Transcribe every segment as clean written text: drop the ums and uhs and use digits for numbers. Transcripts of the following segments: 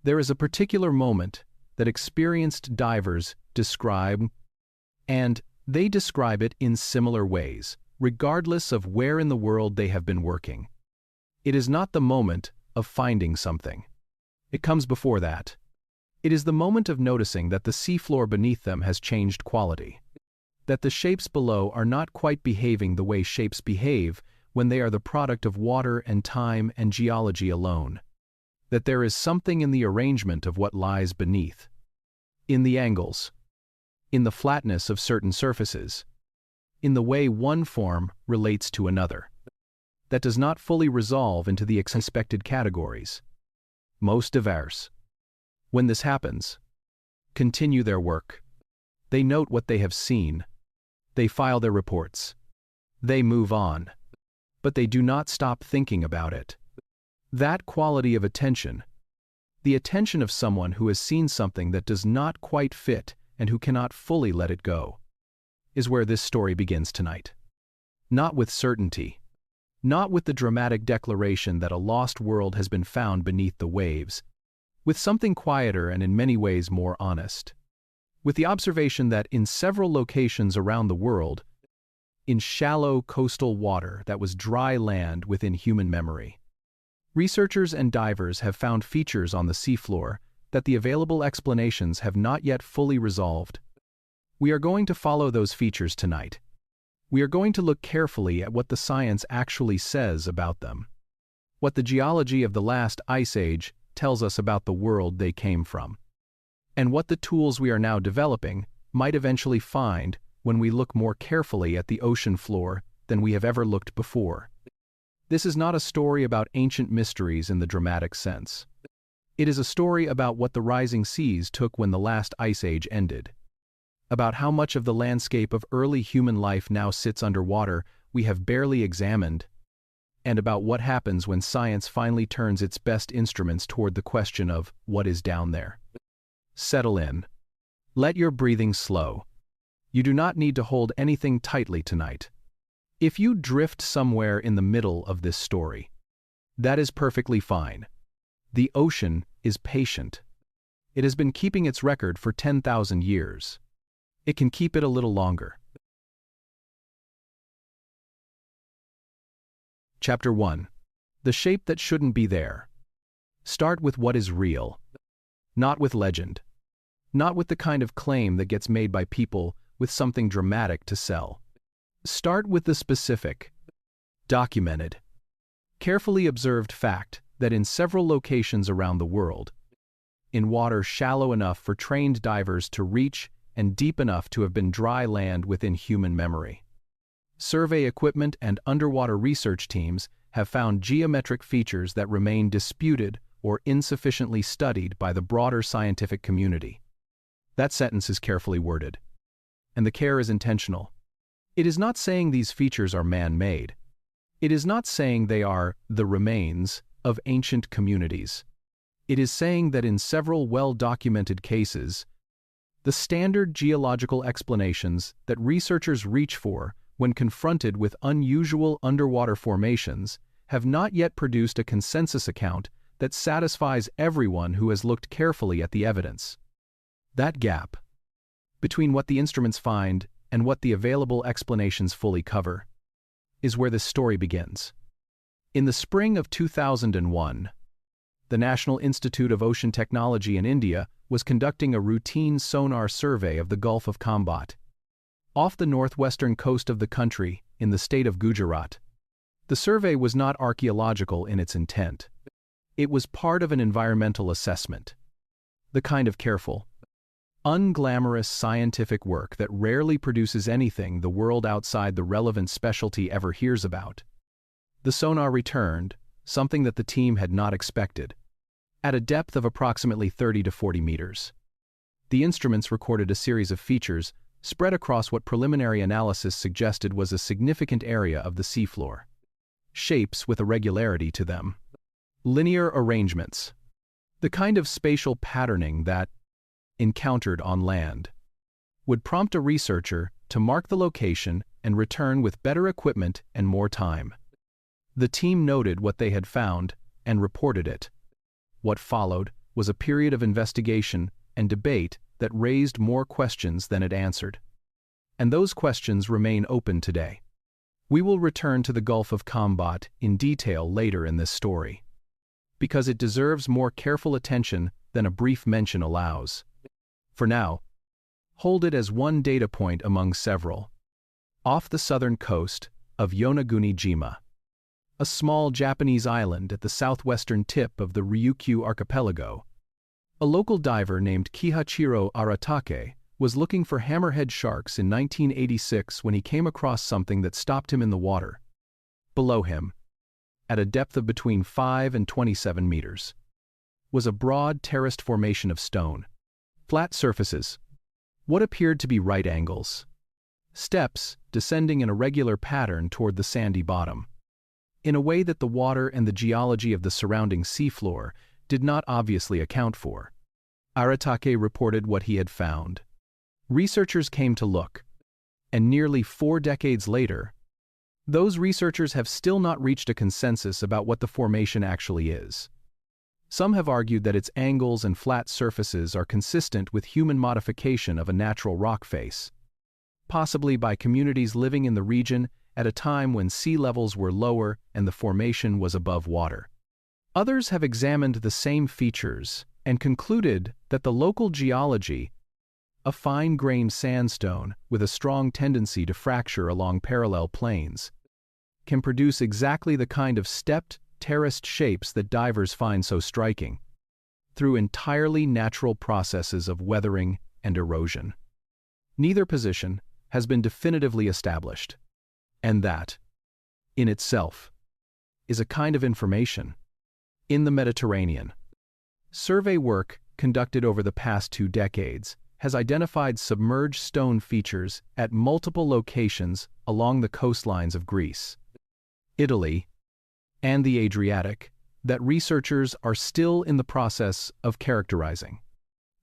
There is a particular moment that experienced divers describe, and they describe it in similar ways, regardless of where in the world they have been working. It is not the moment of finding something. It comes before that. It is the moment of noticing that the seafloor beneath them has changed quality, that the shapes below are not quite behaving the way shapes behave when they are the product of water and time and geology alone, that there is something in the arrangement of what lies beneath, in the angles, in the flatness of certain surfaces, in the way one form relates to another, that does not fully resolve into the expected categories. Most divers, when this happens, continue their work. They note what they have seen. They file their reports. They move on. But they do not stop thinking about it. That quality of attention, the attention of someone who has seen something that does not quite fit and who cannot fully let it go, is where this story begins tonight. Not with certainty, not with the dramatic declaration that a lost world has been found beneath the waves, with something quieter and in many ways more honest, with the observation that in several locations around the world, in shallow coastal water that was dry land within human memory, researchers and divers have found features on the seafloor that the available explanations have not yet fully resolved. We are going to follow those features tonight. We are going to look carefully at what the science actually says about them, what the geology of the last ice age tells us about the world they came from, and what the tools we are now developing might eventually find when we look more carefully at the ocean floor than we have ever looked before. This is not a story about ancient mysteries in the dramatic sense. It is a story about what the rising seas took when the last ice age ended, about how much of the landscape of early human life now sits underwater we have barely examined, and about what happens when science finally turns its best instruments toward the question of what is down there. Settle in. Let your breathing slow. You do not need to hold anything tightly tonight. If you drift somewhere in the middle of this story, that is perfectly fine. The ocean is patient. It has been keeping its record for 10,000 years. It can keep it a little longer. Chapter 1. The shape that shouldn't be there. Start with what is real. Not with legend. Not with the kind of claim that gets made by people with something dramatic to sell. Start with the specific, documented, carefully observed fact that in several locations around the world, in water shallow enough for trained divers to reach and deep enough to have been dry land within human memory, survey equipment and underwater research teams have found geometric features that remain disputed or insufficiently studied by the broader scientific community. That sentence is carefully worded, and the care is intentional. It is not saying these features are man-made. It is not saying they are the remains of ancient communities. It is saying that in several well-documented cases, the standard geological explanations that researchers reach for when confronted with unusual underwater formations have not yet produced a consensus account that satisfies everyone who has looked carefully at the evidence. That gap between what the instruments find and what the available explanations fully cover is where this story begins. In the spring of 2001, the National Institute of Ocean Technology in India was conducting a routine sonar survey of the Gulf of Khambhat, off the northwestern coast of the country in the state of Gujarat. The survey was not archaeological in its intent. It was part of an environmental assessment, the kind of careful, unglamorous scientific work that rarely produces anything the world outside the relevant specialty ever hears about. The sonar returned something that the team had not expected, at a depth of approximately 30 to 40 meters. The instruments recorded a series of features spread across what preliminary analysis suggested was a significant area of the seafloor. Shapes with a regularity to them. Linear arrangements. The kind of spatial patterning that, encountered on land, would prompt a researcher to mark the location and return with better equipment and more time. The team noted what they had found and reported it. What followed was a period of investigation and debate that raised more questions than it answered. And those questions remain open today. We will return to the Gulf of Khambhat in detail later in this story, because it deserves more careful attention than a brief mention allows. For now, hold it as one data point among several. Off the southern coast of Yonaguni, a small Japanese island at the southwestern tip of the Ryukyu archipelago, a local diver named Kihachiro Aratake was looking for hammerhead sharks in 1986 when he came across something that stopped him in the water. Below him, at a depth of between 5 and 27 meters, was a broad terraced formation of stone, flat surfaces, what appeared to be right angles, steps descending in a regular pattern toward the sandy bottom, in a way that the water and the geology of the surrounding seafloor did not obviously account for. Aratake reported what he had found. Researchers came to look, and nearly 4 decades later, those researchers have still not reached a consensus about what the formation actually is. Some have argued that its angles and flat surfaces are consistent with human modification of a natural rock face, possibly by communities living in the region at a time when sea levels were lower and the formation was above water. Others have examined the same features and concluded that the local geology, a fine-grained sandstone with a strong tendency to fracture along parallel planes, can produce exactly the kind of stepped, terraced shapes that divers find so striking, through entirely natural processes of weathering and erosion. Neither position has been definitively established, and that, in itself, is a kind of information. In the Mediterranean, survey work conducted over the past 2 decades has identified submerged stone features at multiple locations along the coastlines of Greece, Italy, and the Adriatic that researchers are still in the process of characterizing.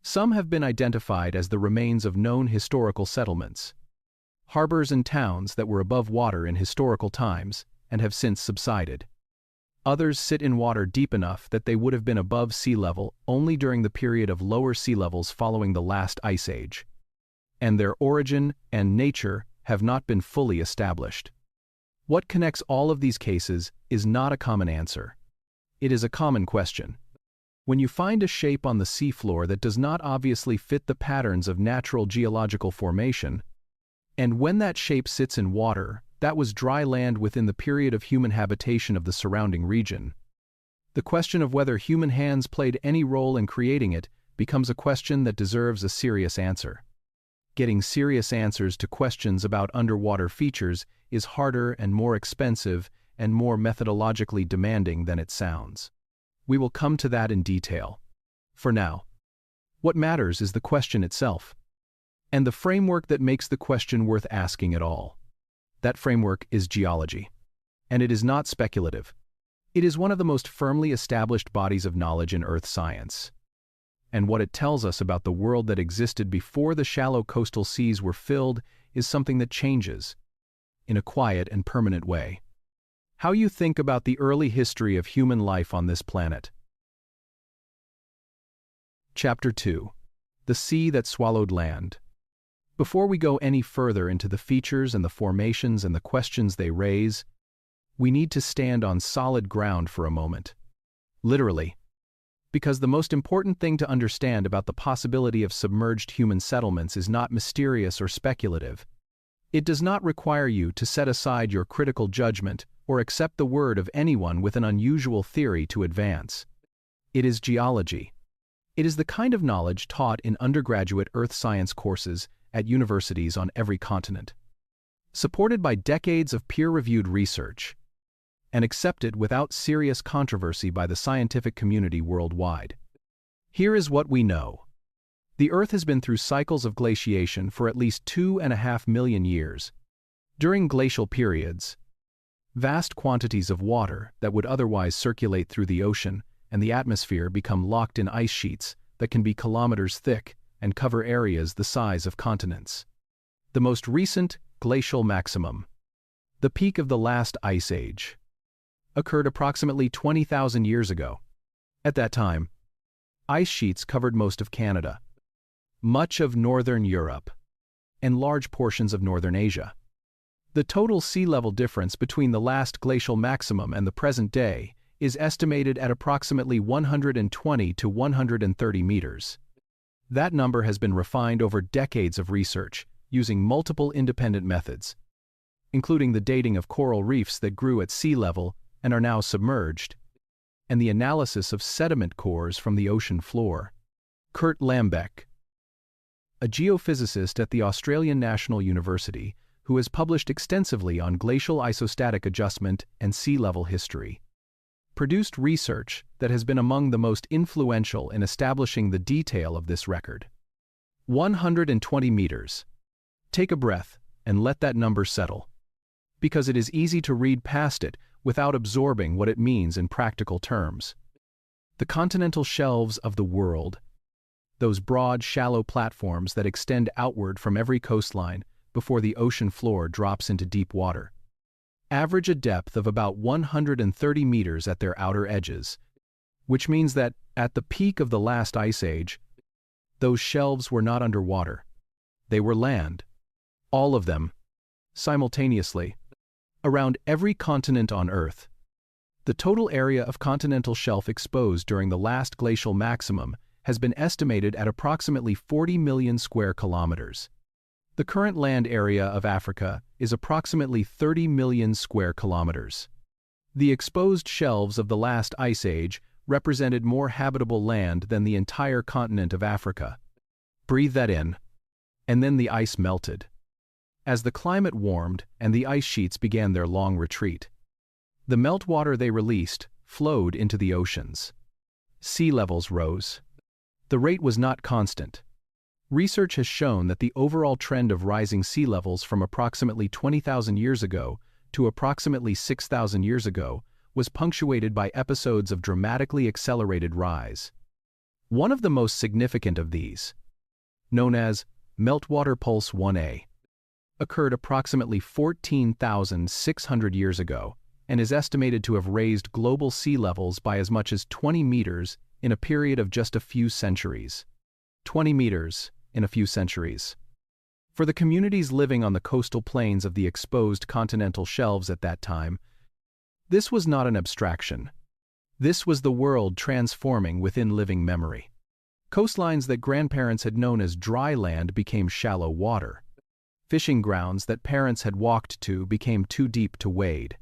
Some have been identified as the remains of known historical settlements, harbors and towns that were above water in historical times and have since subsided. Others sit in water deep enough that they would have been above sea level only during the period of lower sea levels following the last ice age, and their origin and nature have not been fully established. What connects all of these cases is not a common answer. It is a common question. When you find a shape on the seafloor that does not obviously fit the patterns of natural geological formation, and when that shape sits in water that was dry land within the period of human habitation of the surrounding region, the question of whether human hands played any role in creating it becomes a question that deserves a serious answer. Getting serious answers to questions about underwater features is harder and more expensive and more methodologically demanding than it sounds. We will come to that in detail. For now, what matters is the question itself, and the framework that makes the question worth asking at all. That framework is geology, and it is not speculative. It is one of the most firmly established bodies of knowledge in earth science. And what it tells us about the world that existed before the shallow coastal seas were filled is something that changes, in a quiet and permanent way, how you think about the early history of human life on this planet. Chapter 2. The Sea That Swallowed Land. Before we go any further into the features and the formations and the questions they raise, we need to stand on solid ground for a moment. Literally, because the most important thing to understand about the possibility of submerged human settlements is not mysterious or speculative. It does not require you to set aside your critical judgment or accept the word of anyone with an unusual theory to advance. It is geology. It is the kind of knowledge taught in undergraduate earth science courses at universities on every continent, supported by decades of peer-reviewed research, and accepted without serious controversy by the scientific community worldwide. Here is what we know. The Earth has been through cycles of glaciation for at least 2.5 million years. During glacial periods, vast quantities of water that would otherwise circulate through the ocean and the atmosphere become locked in ice sheets that can be kilometers thick and cover areas the size of continents. The most recent glacial maximum, the peak of the last ice age, occurred approximately 20,000 years ago. At that time, Ice sheets covered most of Canada, much of northern Europe, and large portions of northern Asia. The total sea level difference between the last glacial maximum and the present day is estimated at approximately 120 to 130 meters. That number has been refined over decades of research using multiple independent methods, including the dating of coral reefs that grew at sea level and are now submerged, and the analysis of sediment cores from the ocean floor. Kurt Lambeck, a geophysicist at the Australian National University who has published extensively on glacial isostatic adjustment and sea level history, produced research that has been among the most influential in establishing the detail of this record. 120 meters. Take a breath and let that number settle, because it is easy to read past it without absorbing what it means in practical terms. The continental shelves of the world, those broad, shallow platforms that extend outward from every coastline before the ocean floor drops into deep water, average a depth of about 130 meters at their outer edges, which means that, at the peak of the last ice age, those shelves were not underwater. They were land. All of them, simultaneously, around every continent on Earth. The total area of continental shelf exposed during the last glacial maximum has been estimated at approximately 40 million square kilometers. The current land area of Africa is approximately 30 million square kilometers. The exposed shelves of the last ice age represented more habitable land than the entire continent of Africa. Breathe that in. And then the ice melted. As the climate warmed and the ice sheets began their long retreat, the meltwater they released flowed into the oceans. Sea levels rose. The rate was not constant. Research has shown that the overall trend of rising sea levels from approximately 20,000 years ago to approximately 6,000 years ago was punctuated by episodes of dramatically accelerated rise. One of the most significant of these, known as Meltwater Pulse 1A, occurred approximately 14,600 years ago and is estimated to have raised global sea levels by as much as 20 meters in a period of just a few centuries. 20 meters in a few centuries. For the communities living on the coastal plains of the exposed continental shelves at that time, this was not an abstraction. This was the world transforming within living memory. Coastlines that grandparents had known as dry land became shallow water. Fishing grounds that parents had walked to became too deep to wade.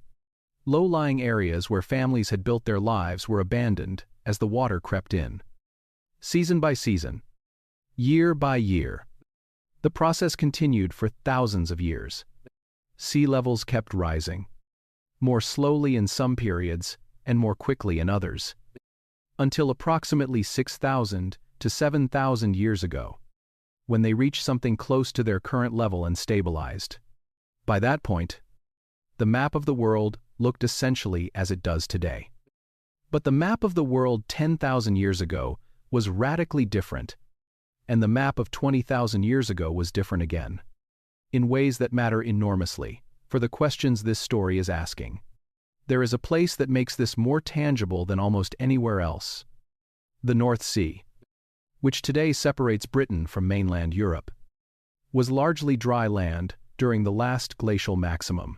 Low-lying areas where families had built their lives were abandoned as the water crept in. Season by season, year by year, the process continued for thousands of years. Sea levels kept rising, more slowly in some periods and more quickly in others, until approximately 6,000 to 7,000 years ago, when they reached something close to their current level and stabilized. By that point, the map of the world looked essentially as it does today. But the map of the world 10,000 years ago was radically different, and the map of 20,000 years ago was different again, in ways that matter enormously for the questions this story is asking. There is a place that makes this more tangible than almost anywhere else: the North Sea, which today separates Britain from mainland Europe, was largely dry land during the last glacial maximum.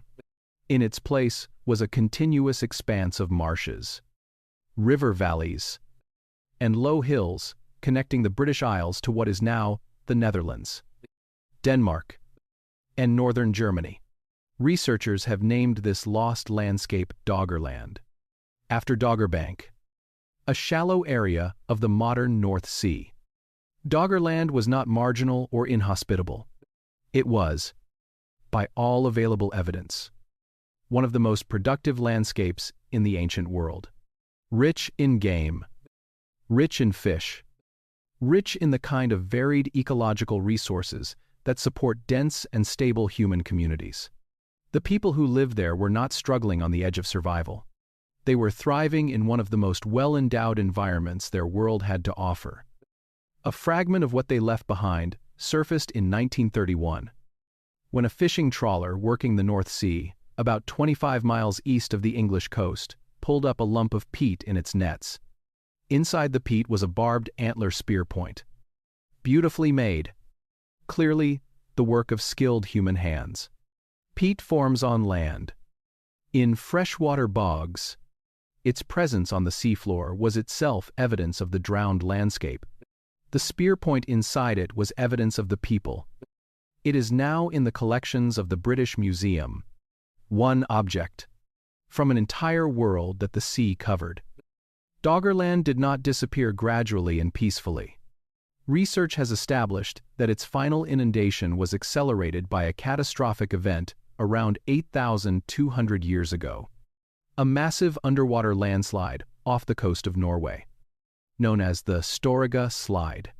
In its place was a continuous expanse of marshes, river valleys, and low hills connecting the British Isles to what is now the Netherlands, Denmark, and northern Germany. Researchers have named this lost landscape Doggerland, after Doggerbank, a shallow area of the modern North Sea. Doggerland was not marginal or inhospitable. It was, by all available evidence, one of the most productive landscapes in the ancient world. Rich in game, rich in fish, rich in the kind of varied ecological resources that support dense and stable human communities. The people who lived there were not struggling on the edge of survival. They were thriving in one of the most well-endowed environments their world had to offer. A fragment of what they left behind surfaced in 1931, when a fishing trawler working the North Sea, about 25 miles east of the English coast, pulled up a lump of peat in its nets. Inside the peat was a barbed antler spear point. Beautifully made. Clearly, the work of skilled human hands. Peat forms on land. In freshwater bogs, its presence on the seafloor was itself evidence of the drowned landscape. The spear point inside it was evidence of the people. It is now in the collections of the British Museum. One object from an entire world that the sea covered. Doggerland did not disappear gradually and peacefully. Research has established that its final inundation was accelerated by a catastrophic event around 8,200 years ago. A massive underwater landslide off the coast of Norway, known as the Storegga Slide,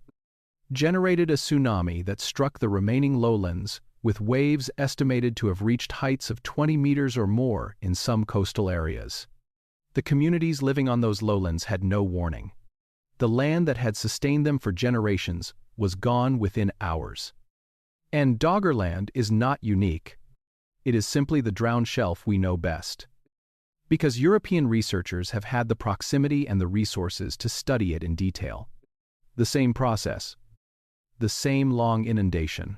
generated a tsunami that struck the remaining lowlands, with waves estimated to have reached heights of 20 meters or more in some coastal areas. The communities living on those lowlands had no warning. The land that had sustained them for generations was gone within hours. And Doggerland is not unique. It is simply the drowned shelf we know best. Because European researchers have had the proximity and the resources to study it in detail. The same process. The same long inundation.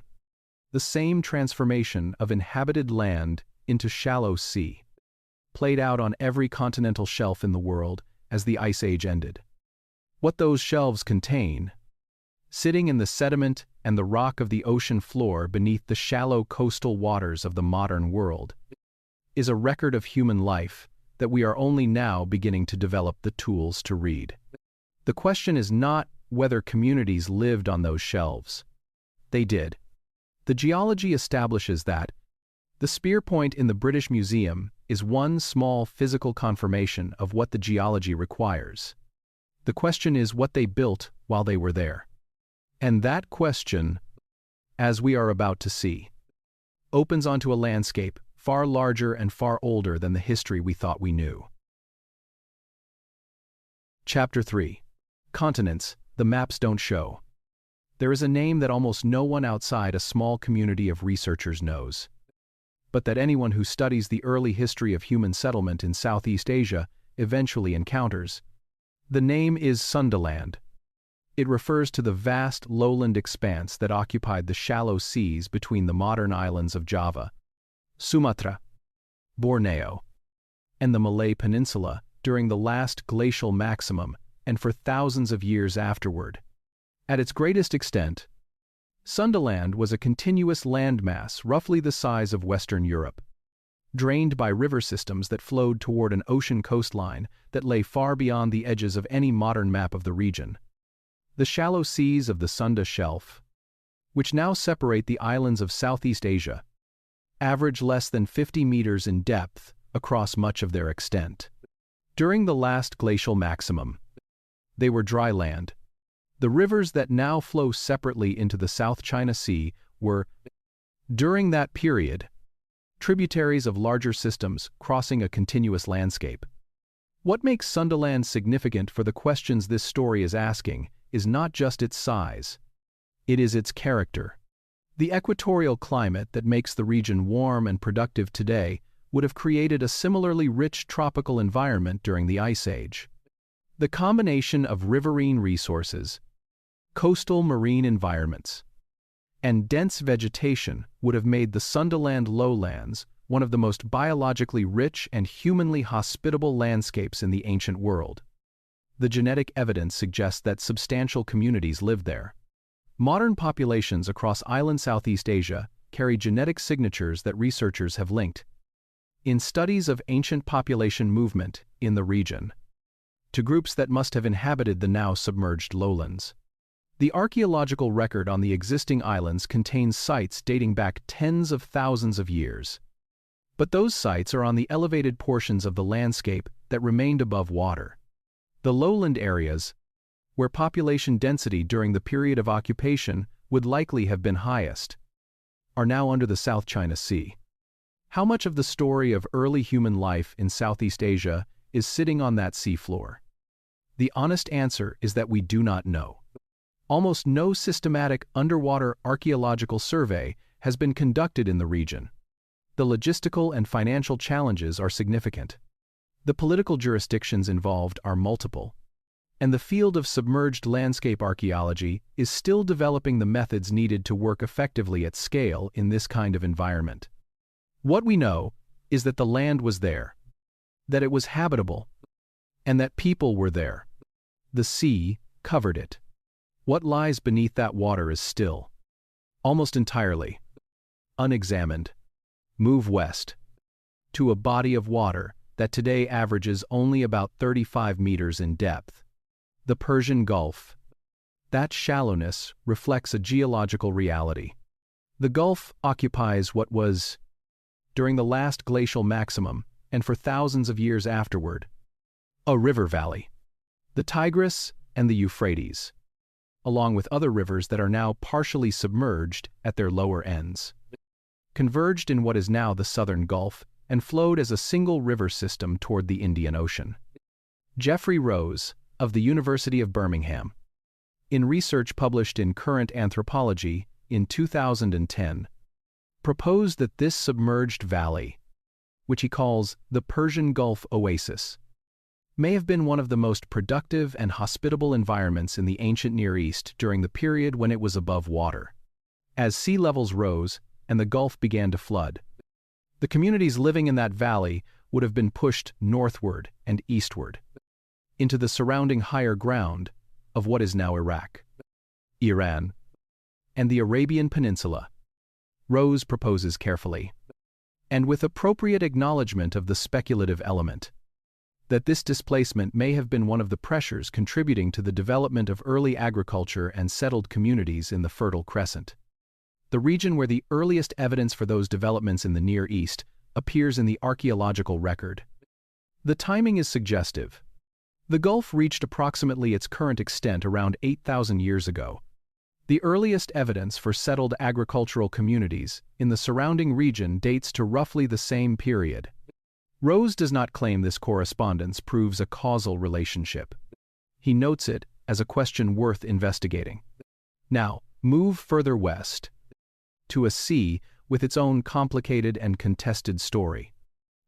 The same transformation of inhabited land into shallow sea, played out on every continental shelf in the world as the Ice Age ended. What those shelves contain, sitting in the sediment and the rock of the ocean floor beneath the shallow coastal waters of the modern world, is a record of human life that we are only now beginning to develop the tools to read. The question is not whether communities lived on those shelves. They did. The geology establishes that the spear point in the British Museum is one small physical confirmation of what the geology requires. The question is what they built while they were there. And that question, as we are about to see, opens onto a landscape far larger and far older than the history we thought we knew. Chapter 3. Continents the maps don't show. There is a name that almost no one outside a small community of researchers knows, but that anyone who studies the early history of human settlement in Southeast Asia eventually encounters. The name is Sundaland. It refers to the vast lowland expanse that occupied the shallow seas between the modern islands of Java, Sumatra, Borneo, and the Malay Peninsula during the last glacial maximum and for thousands of years afterward. At its greatest extent, Sundaland was a continuous landmass roughly the size of Western Europe, drained by river systems that flowed toward an ocean coastline that lay far beyond the edges of any modern map of the region. The shallow seas of the Sunda Shelf, which now separate the islands of Southeast Asia, average less than 50 meters in depth across much of their extent. During the last glacial maximum, they were dry land. The rivers that now flow separately into the South China Sea were, during that period, tributaries of larger systems crossing a continuous landscape. What makes Sundaland significant for the questions this story is asking is not just its size. It is its character. The equatorial climate that makes the region warm and productive today would have created a similarly rich tropical environment during the Ice Age. The combination of riverine resources, coastal marine environments, and dense vegetation would have made the Sundaland lowlands one of the most biologically rich and humanly hospitable landscapes in the ancient world. The genetic evidence suggests that substantial communities lived there. Modern populations across island Southeast Asia carry genetic signatures that researchers have linked, in studies of ancient population movement in the region, to groups that must have inhabited the now submerged lowlands. The archaeological record on the existing islands contains sites dating back tens of thousands of years. But those sites are on the elevated portions of the landscape that remained above water. The lowland areas, where population density during the period of occupation would likely have been highest, are now under the South China Sea. How much of the story of early human life in Southeast Asia is sitting on that seafloor? The honest answer is that we do not know. Almost no systematic underwater archaeological survey has been conducted in the region. The logistical and financial challenges are significant. The political jurisdictions involved are multiple. and the field of submerged landscape archaeology is still developing the methods needed to work effectively at scale in this kind of environment. What we know is that the land was there, that it was habitable, and that people were there. The sea covered it. What lies beneath that water is still, almost entirely, unexamined. Move west, to a body of water that today averages only about 35 meters in depth. The Persian Gulf. That shallowness reflects a geological reality. The Gulf occupies what was, during the last glacial maximum and for thousands of years afterward, a river valley. The Tigris and the Euphrates, along with other rivers that are now partially submerged at their lower ends, converged in what is now the Southern Gulf and flowed as a single river system toward the Indian Ocean. Geoffrey Rose, of the University of Birmingham, in research published in Current Anthropology in 2010, proposed that this submerged valley, which he calls the Persian Gulf Oasis, may have been one of the most productive and hospitable environments in the ancient Near East during the period when it was above water. As sea levels rose and the Gulf began to flood, the communities living in that valley would have been pushed northward and eastward into the surrounding higher ground of what is now Iraq, Iran, and the Arabian Peninsula. Rose proposes carefully, and with appropriate acknowledgement of the speculative element, that this displacement may have been one of the pressures contributing to the development of early agriculture and settled communities in the Fertile Crescent, the region where the earliest evidence for those developments in the Near East appears in the archaeological record. The timing is suggestive. The Gulf reached approximately its current extent around 8,000 years ago. The earliest evidence for settled agricultural communities in the surrounding region dates to roughly the same period. Rose does not claim this correspondence proves a causal relationship. He notes it as a question worth investigating. Now, move further west, to a sea with its own complicated and contested story.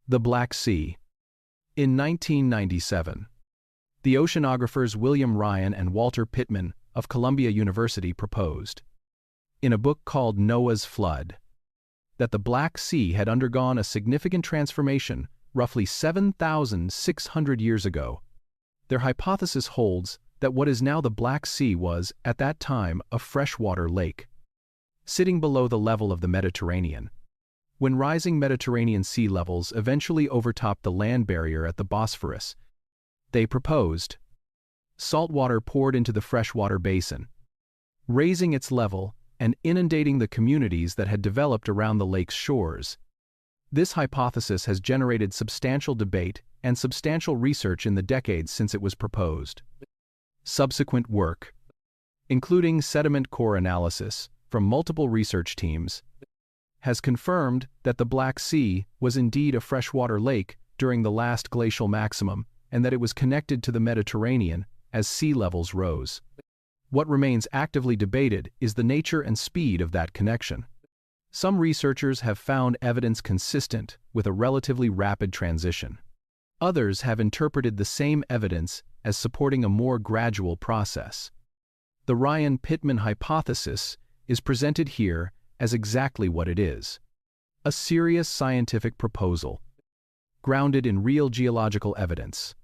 The Black Sea. In 1997, the oceanographers William Ryan and Walter Pittman of Columbia University proposed, in a book called Noah's Flood, that the Black Sea had undergone a significant transformation roughly 7,600 years ago. Their hypothesis holds that what is now the Black Sea was, at that time, a freshwater lake, sitting below the level of the Mediterranean. When rising Mediterranean sea levels eventually overtopped the land barrier at the Bosphorus, they proposed, salt water poured into the freshwater basin, raising its level and inundating the communities that had developed around the lake's shores. This hypothesis has generated substantial debate and substantial research in the decades since it was proposed. Subsequent work, including sediment core analysis from multiple research teams, has confirmed that the Black Sea was indeed a freshwater lake during the last glacial maximum and that it was connected to the Mediterranean as sea levels rose. What remains actively debated is the nature and speed of that connection. Some researchers have found evidence consistent with a relatively rapid transition. Others have interpreted the same evidence as supporting a more gradual process. The Ryan-Pittman hypothesis is presented here as exactly what it is: a serious scientific proposal, grounded in real geological evidence,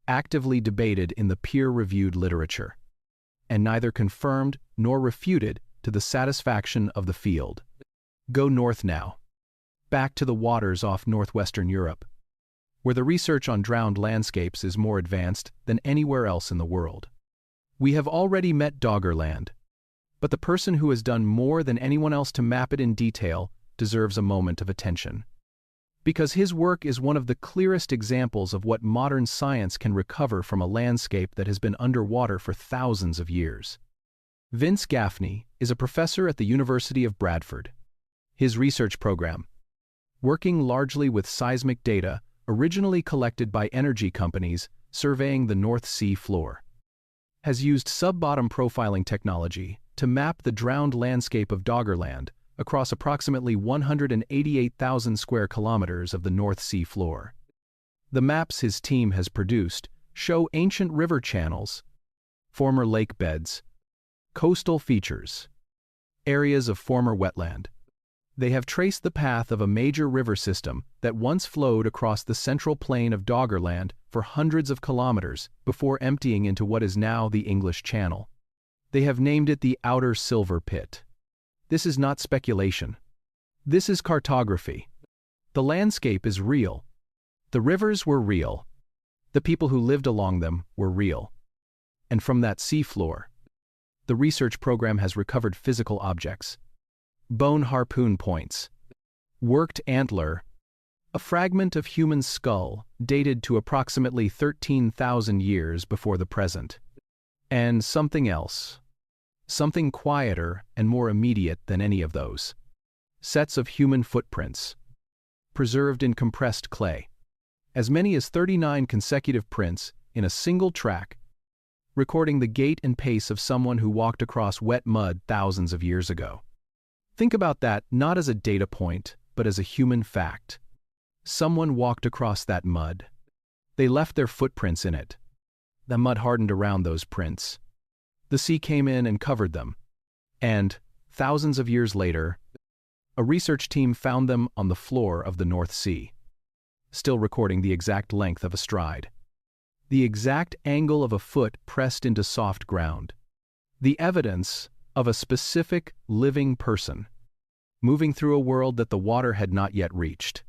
actively debated in the peer-reviewed literature, and neither confirmed nor refuted to the satisfaction of the field. Go north now, back to the waters off northwestern Europe, where the research on drowned landscapes is more advanced than anywhere else in the world. We have already met Doggerland, but the person who has done more than anyone else to map it in detail deserves a moment of attention, because his work is one of the clearest examples of what modern science can recover from a landscape that has been underwater for thousands of years. Vince Gaffney is a professor at the University of Bradford. His research program, working largely with seismic data originally collected by energy companies surveying the North Sea floor, has used sub-bottom profiling technology to map the drowned landscape of Doggerland across approximately 188,000 square kilometers of the North Sea floor. The maps his team has produced show ancient river channels, former lake beds, coastal features, areas of former wetland. They have traced the path of a major river system that once flowed across the central plain of Doggerland for hundreds of kilometers before emptying into what is now the English Channel. They have named it the Outer Silver Pit. This is not speculation. This is cartography. The landscape is real. The rivers were real. The people who lived along them were real. And from that seafloor, the research program has recovered physical objects. Bone harpoon points, worked antler, a fragment of human skull dated to approximately 13,000 years before the present, and something else, something quieter and more immediate than any of those. Sets of human footprints, preserved in compressed clay, as many as 39 consecutive prints in a single track, recording the gait and pace of someone who walked across wet mud thousands of years ago. Think about that not as a data point, but as a human fact. Someone walked across that mud. They left their footprints in it. The mud hardened around those prints. The sea came in and covered them. And, thousands of years later, a research team found them on the floor of the North Sea, still recording the exact length of a stride, the exact angle of a foot pressed into soft ground, the evidence of a specific living person, moving through a world that the water had not yet reached.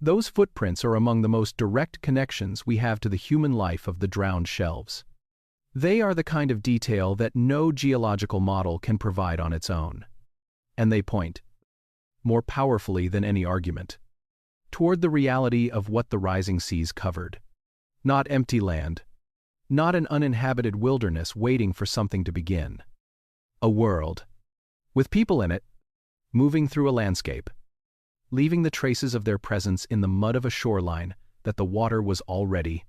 Those footprints are among the most direct connections we have to the human life of the drowned shelves. They are the kind of detail that no geological model can provide on its own. And they point, more powerfully than any argument, toward the reality of what the rising seas covered. Not empty land, not an uninhabited wilderness waiting for something to begin. A world, with people in it, moving through a landscape, leaving the traces of their presence in the mud of a shoreline that the water was already,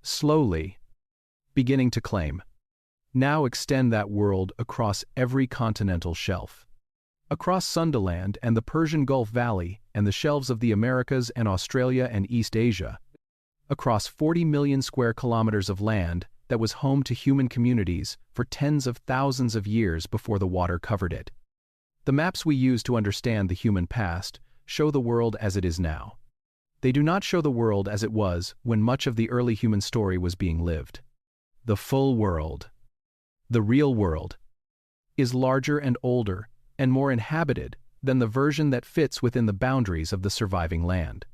slowly, beginning to claim. Now extend that world across every continental shelf, across Sundaland and the Persian Gulf Valley and the shelves of the Americas and Australia and East Asia, across 40 million square kilometers of land that was home to human communities for tens of thousands of years before the water covered it. The maps we use to understand the human past show the world as it is now. They do not show the world as it was when much of the early human story was being lived. The full world, the real world, is larger and older and more inhabited than the version that fits within the boundaries of the surviving land.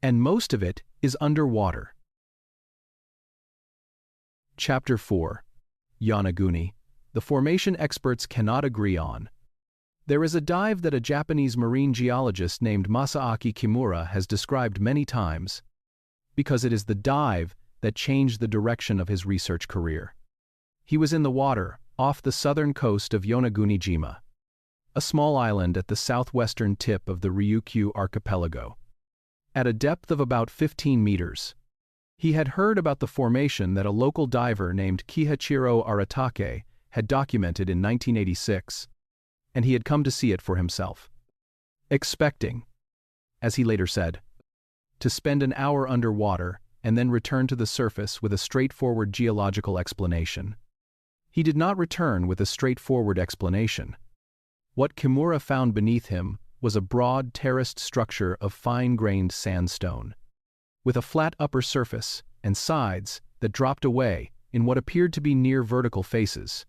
And most of it is underwater. Chapter 4. Yonaguni. The formation experts cannot agree on. There is a dive that a Japanese marine geologist named Masaaki Kimura has described many times, because it is the dive that changed the direction of his research career. He was in the water off the southern coast of Yonaguni-jima, a small island at the southwestern tip of the Ryukyu archipelago. At a depth of about 15 meters, he had heard about the formation that a local diver named Kihachiro Aratake had documented in 1986, and he had come to see it for himself. Expecting, as he later said, to spend an hour underwater and then return to the surface with a straightforward geological explanation. He did not return with a straightforward explanation. What Kimura found beneath him was a broad terraced structure of fine-grained sandstone, with a flat upper surface and sides that dropped away in what appeared to be near vertical faces.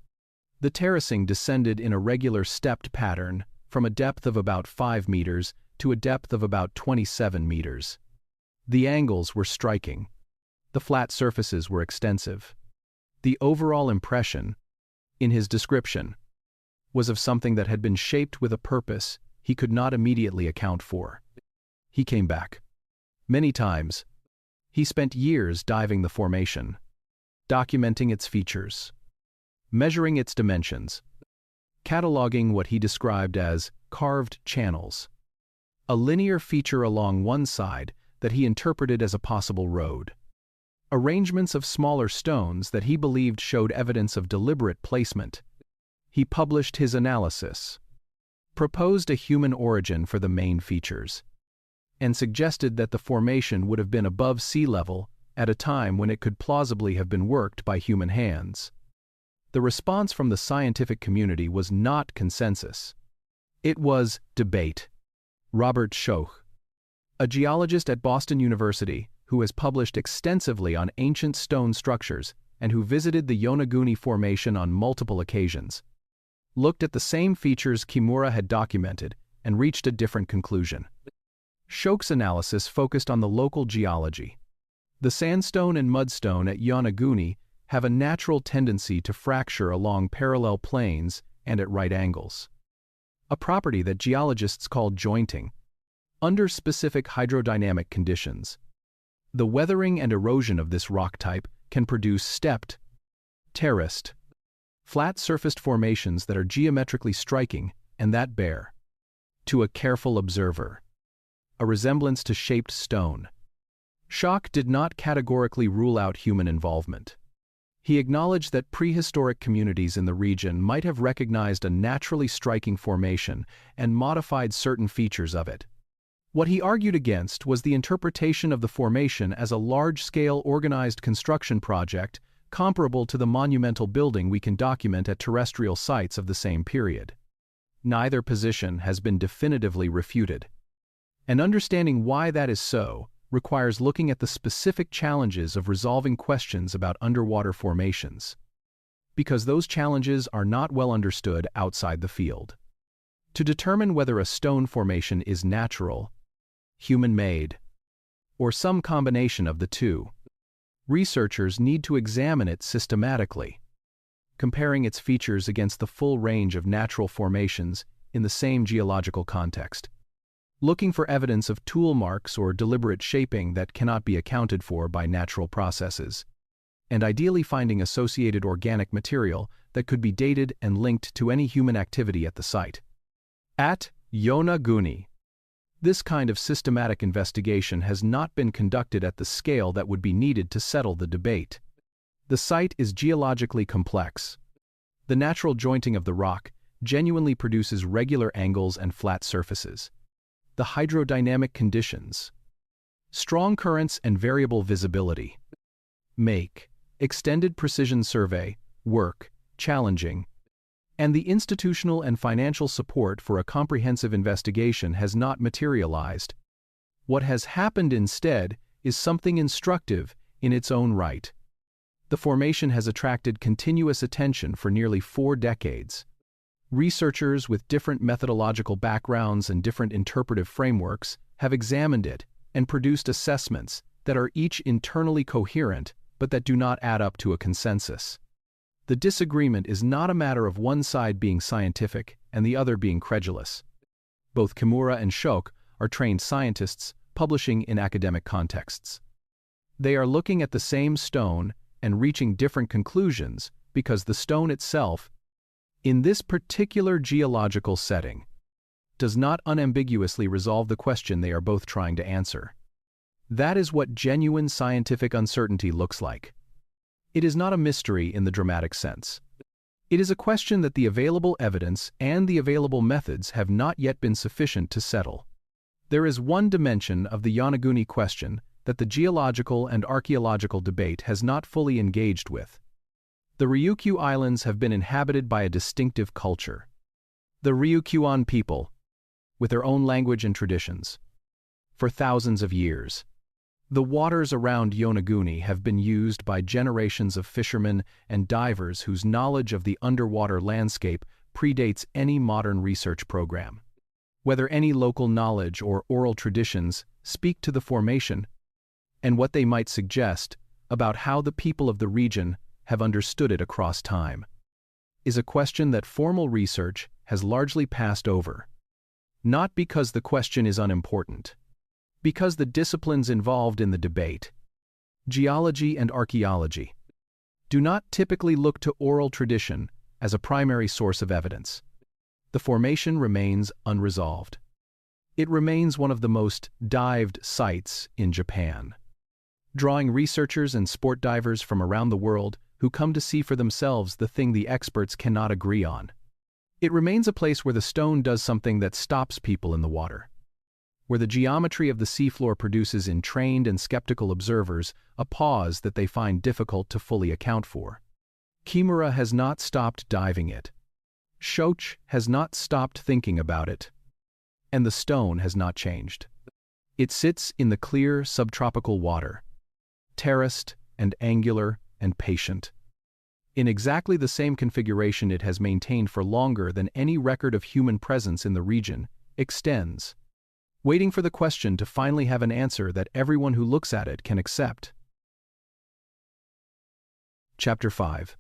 The terracing descended in a regular stepped pattern from a depth of about 5 meters to a depth of about 27 meters. The angles were striking. The flat surfaces were extensive. The overall impression, in his description, was of something that had been shaped with a purpose he could not immediately account for. He came back. Many times. He spent years diving the formation, documenting its features, measuring its dimensions, cataloging what he described as carved channels, a linear feature along one side that he interpreted as a possible road, arrangements of smaller stones that he believed showed evidence of deliberate placement. He published his analysis, proposed a human origin for the main features, and suggested that the formation would have been above sea level at a time when it could plausibly have been worked by human hands. The response from the scientific community was not consensus. It was debate. Robert Schoch, a geologist at Boston University who has published extensively on ancient stone structures and who visited the Yonaguni Formation on multiple occasions, looked at the same features Kimura had documented and reached a different conclusion. Schoch's analysis focused on the local geology. The sandstone and mudstone at Yonaguni have a natural tendency to fracture along parallel planes and at right angles, a property that geologists call jointing, under specific hydrodynamic conditions. The weathering and erosion of this rock type can produce stepped, terraced, flat-surfaced formations that are geometrically striking and that bear, to a careful observer, a resemblance to shaped stone. Schoch did not categorically rule out human involvement. He acknowledged that prehistoric communities in the region might have recognized a naturally striking formation and modified certain features of it. What he argued against was the interpretation of the formation as a large-scale organized construction project comparable to the monumental building we can document at terrestrial sites of the same period. Neither position has been definitively refuted. And understanding why that is so requires looking at the specific challenges of resolving questions about underwater formations, because those challenges are not well understood outside the field. To determine whether a stone formation is natural, human-made, or some combination of the two, researchers need to examine it systematically, comparing its features against the full range of natural formations in the same geological context, looking for evidence of tool marks or deliberate shaping that cannot be accounted for by natural processes, and ideally finding associated organic material that could be dated and linked to any human activity at the site. At Yonaguni, this kind of systematic investigation has not been conducted at the scale that would be needed to settle the debate. The site is geologically complex. The natural jointing of the rock genuinely produces regular angles and flat surfaces. The hydrodynamic conditions, strong currents and variable visibility, make extended precision survey work challenging, and the institutional and financial support for a comprehensive investigation has not materialized. What has happened instead is something instructive in its own right. The formation has attracted continuous attention for nearly 4 decades. Researchers with different methodological backgrounds and different interpretive frameworks have examined it and produced assessments that are each internally coherent but that do not add up to a consensus. The disagreement is not a matter of one side being scientific and the other being credulous. Both Kimura and Schoch are trained scientists publishing in academic contexts. They are looking at the same stone and reaching different conclusions because the stone itself, in this particular geological setting, does not unambiguously resolve the question they are both trying to answer. That is what genuine scientific uncertainty looks like. It is not a mystery in the dramatic sense. It is a question that the available evidence and the available methods have not yet been sufficient to settle. There is one dimension of the Yonaguni question that the geological and archaeological debate has not fully engaged with. The Ryukyu Islands have been inhabited by a distinctive culture. The Ryukyuan people, with their own language and traditions, for thousands of years. The waters around Yonaguni have been used by generations of fishermen and divers whose knowledge of the underwater landscape predates any modern research program. Whether any local knowledge or oral traditions speak to the formation and what they might suggest about how the people of the region have understood it across time, is a question that formal research has largely passed over. Not because the question is unimportant, because the disciplines involved in the debate, geology and archaeology, do not typically look to oral tradition as a primary source of evidence. The formation remains unresolved. It remains one of the most dived sites in Japan, drawing researchers and sport divers from around the world who come to see for themselves the thing the experts cannot agree on. It remains a place where the stone does something that stops people in the water. where the geometry of the seafloor produces in trained and skeptical observers a pause that they find difficult to fully account for. Kimura has not stopped diving it. Shoch has not stopped thinking about it. And the stone has not changed. It sits in the clear subtropical water, terraced and angular and patient. In exactly the same configuration it has maintained for longer than any record of human presence in the region extends, waiting for the question to finally have an answer that everyone who looks at it can accept. Chapter 5.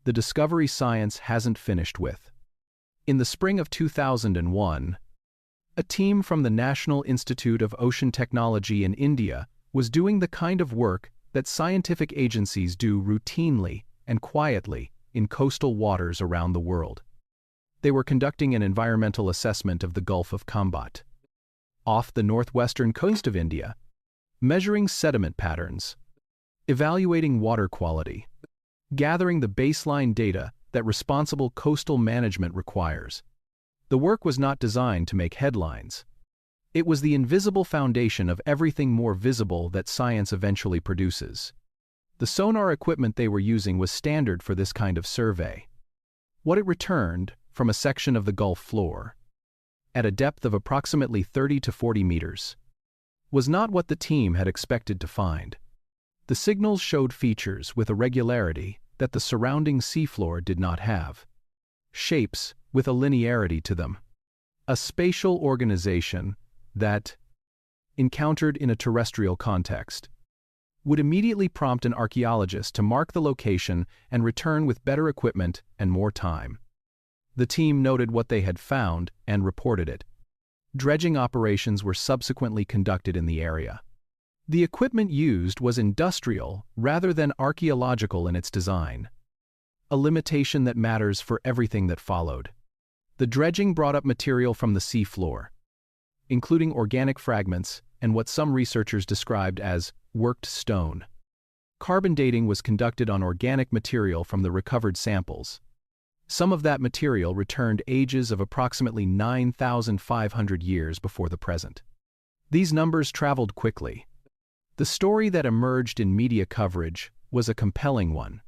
The discovery science hasn't finished with. In the spring of 2001, a team from the National Institute of Ocean Technology in India was doing the kind of work that scientific agencies do routinely and quietly in coastal waters around the world. They were conducting an environmental assessment of the Gulf of Khambhat, off the northwestern coast of India, measuring sediment patterns, evaluating water quality, gathering the baseline data that responsible coastal management requires. The work was not designed to make headlines. It was the invisible foundation of everything more visible that science eventually produces. The sonar equipment they were using was standard for this kind of survey. What it returned from a section of the Gulf floor, at a depth of approximately 30 to 40 meters, was not what the team had expected to find. The signals showed features with a regularity that the surrounding seafloor did not have. Shapes with a linearity to them. A spatial organization that, encountered in a terrestrial context, would immediately prompt an archaeologist to mark the location and return with better equipment and more time. The team noted what they had found and reported it. Dredging operations were subsequently conducted in the area. The equipment used was industrial rather than archaeological in its design, a limitation that matters for everything that followed. The dredging brought up material from the seafloor, including organic fragments and what some researchers described as worked stone. Carbon dating was conducted on organic material from the recovered samples. Some of that material returned ages of approximately 9,500 years before the present. These numbers traveled quickly. The story that emerged in media coverage was a compelling one.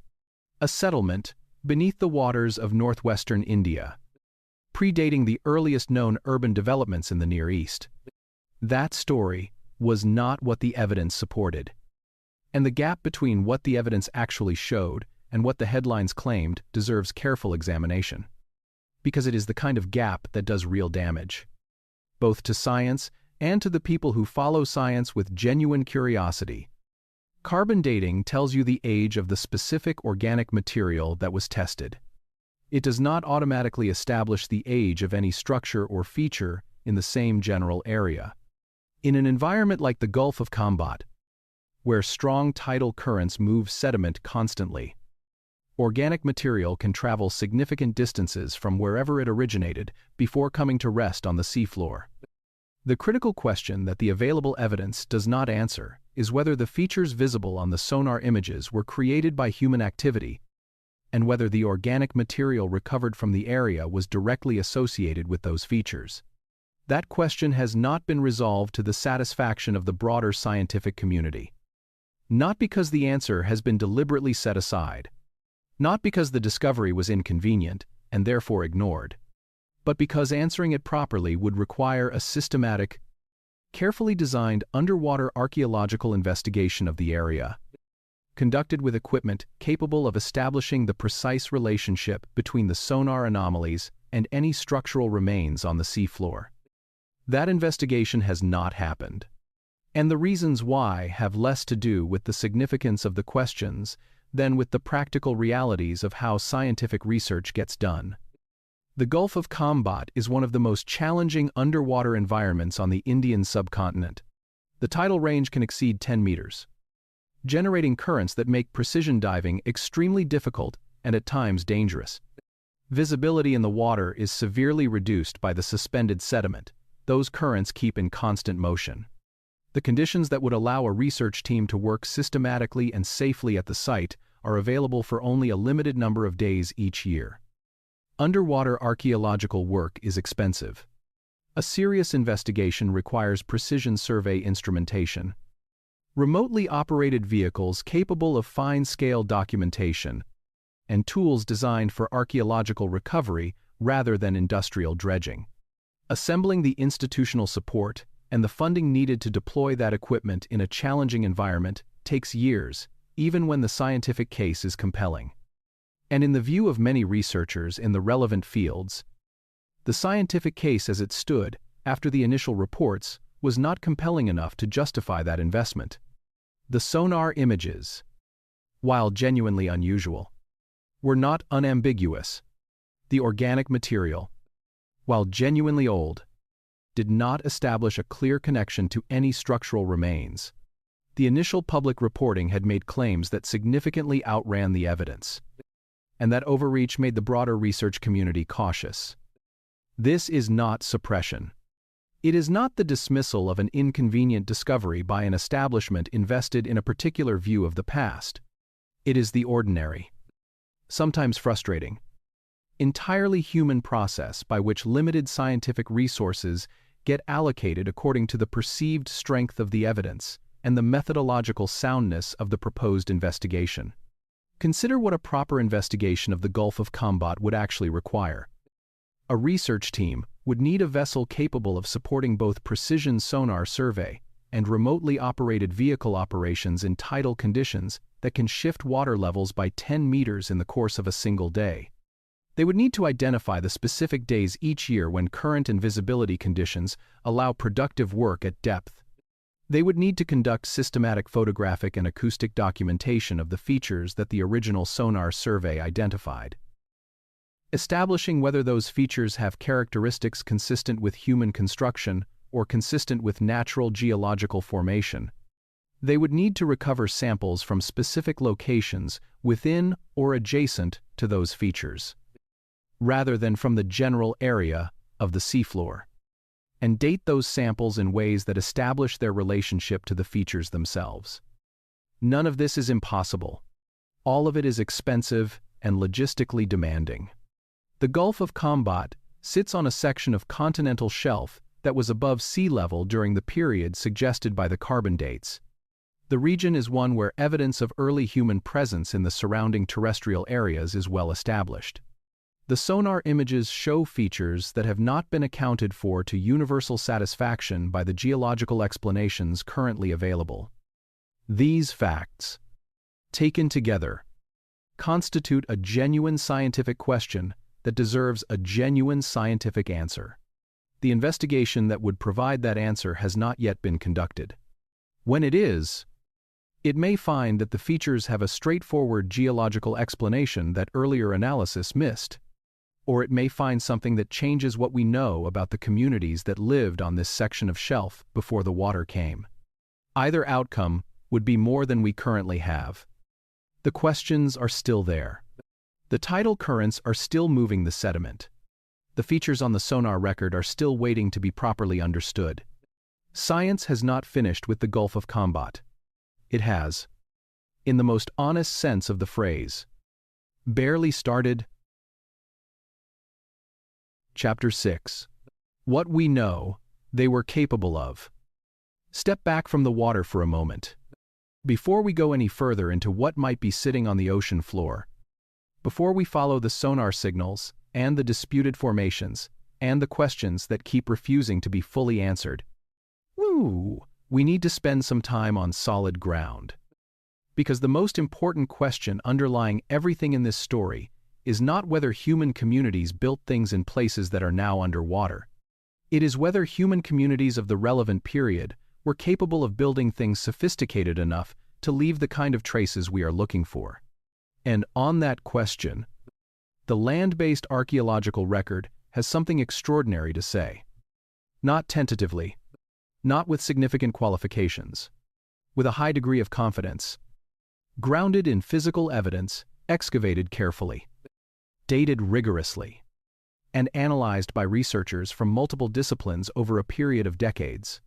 A settlement beneath the waters of northwestern India, predating the earliest known urban developments in the Near East. That story was not what the evidence supported. And the gap between what the evidence actually showed and what the headlines claimed deserves careful examination. Because it is the kind of gap that does real damage, both to science and to the people who follow science with genuine curiosity. Carbon dating tells you the age of the specific organic material that was tested. It does not automatically establish the age of any structure or feature in the same general area. In an environment like the Gulf of Khambhat, where strong tidal currents move sediment constantly, organic material can travel significant distances from wherever it originated before coming to rest on the seafloor. The critical question that the available evidence does not answer is whether the features visible on the sonar images were created by human activity and whether the organic material recovered from the area was directly associated with those features. That question has not been resolved to the satisfaction of the broader scientific community. Not because the answer has been deliberately set aside, not because the discovery was inconvenient and therefore ignored, but because answering it properly would require a systematic, carefully designed underwater archaeological investigation of the area, conducted with equipment capable of establishing the precise relationship between the sonar anomalies and any structural remains on the seafloor. That investigation has not happened, and the reasons why have less to do with the significance of the questions than with the practical realities of how scientific research gets done. The Gulf of Khambhat is one of the most challenging underwater environments on the Indian subcontinent. The tidal range can exceed 10 meters, generating currents that make precision diving extremely difficult and at times dangerous. Visibility in the water is severely reduced by the suspended sediment. Those currents keep in constant motion. The conditions that would allow a research team to work systematically and safely at the site are available for only a limited number of days each year. Underwater archaeological work is expensive. A serious investigation requires precision survey instrumentation, remotely operated vehicles capable of fine-scale documentation, and tools designed for archaeological recovery rather than industrial dredging. Assembling the institutional support and the funding needed to deploy that equipment in a challenging environment takes years, even when the scientific case is compelling. And in the view of many researchers in the relevant fields, the scientific case as it stood after the initial reports was not compelling enough to justify that investment. The sonar images, while genuinely unusual, were not unambiguous. The organic material, while genuinely old, did not establish a clear connection to any structural remains. The initial public reporting had made claims that significantly outran the evidence, and that overreach made the broader research community cautious. This is not suppression. It is not the dismissal of an inconvenient discovery by an establishment invested in a particular view of the past. It is the ordinary, sometimes frustrating, entirely human process by which limited scientific resources get allocated according to the perceived strength of the evidence and the methodological soundness of the proposed investigation. Consider what a proper investigation of the Gulf of Khambhat would actually require. A research team would need a vessel capable of supporting both precision sonar survey and remotely operated vehicle operations in tidal conditions that can shift water levels by 10 meters in the course of a single day. They would need to identify the specific days each year when current and visibility conditions allow productive work at depth. They would need to conduct systematic photographic and acoustic documentation of the features that the original sonar survey identified, establishing whether those features have characteristics consistent with human construction or consistent with natural geological formation. They would need to recover samples from specific locations within or adjacent to those features, rather than from the general area of the seafloor, and date those samples in ways that establish their relationship to the features themselves. None of this is impossible. All of it is expensive and logistically demanding. The Gulf of Khambhat sits on a section of continental shelf that was above sea level during the period suggested by the carbon dates. The region is one where evidence of early human presence in the surrounding terrestrial areas is well established. The sonar images show features that have not been accounted for to universal satisfaction by the geological explanations currently available. These facts, taken together, constitute a genuine scientific question that deserves a genuine scientific answer. The investigation that would provide that answer has not yet been conducted. When it is, it may find that the features have a straightforward geological explanation that earlier analysis missed, or it may find something that changes what we know about the communities that lived on this section of shelf before the water came. Either outcome would be more than we currently have. The questions are still there. The tidal currents are still moving the sediment. The features on the sonar record are still waiting to be properly understood. Science has not finished with the Gulf of Khambhat. It has, in the most honest sense of the phrase, barely started. Chapter 6. What we know they were capable of. Step back from the water for a moment. Before we go any further into what might be sitting on the ocean floor, before we follow the sonar signals and the disputed formations and the questions that keep refusing to be fully answered, we need to spend some time on solid ground. Because the most important question underlying everything in this story is not whether human communities built things in places that are now underwater. It is whether human communities of the relevant period were capable of building things sophisticated enough to leave the kind of traces we are looking for. And on that question, the land-based archaeological record has something extraordinary to say. Not tentatively, not with significant qualifications, with a high degree of confidence, grounded in physical evidence, excavated carefully, dated rigorously, and analyzed by researchers from multiple disciplines over a period of decades.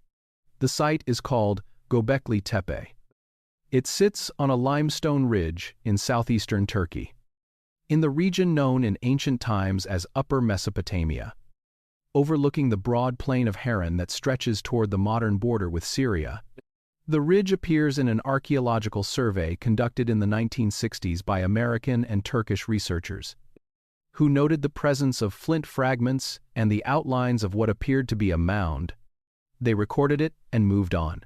The site is called Göbekli Tepe. It sits on a limestone ridge in southeastern Turkey, in the region known in ancient times as Upper Mesopotamia. overlooking the broad plain of Harran that stretches toward the modern border with Syria. The ridge appears in an archaeological survey conducted in the 1960s by American and Turkish researchers, who noted the presence of flint fragments and the outlines of what appeared to be a mound. They recorded it and moved on,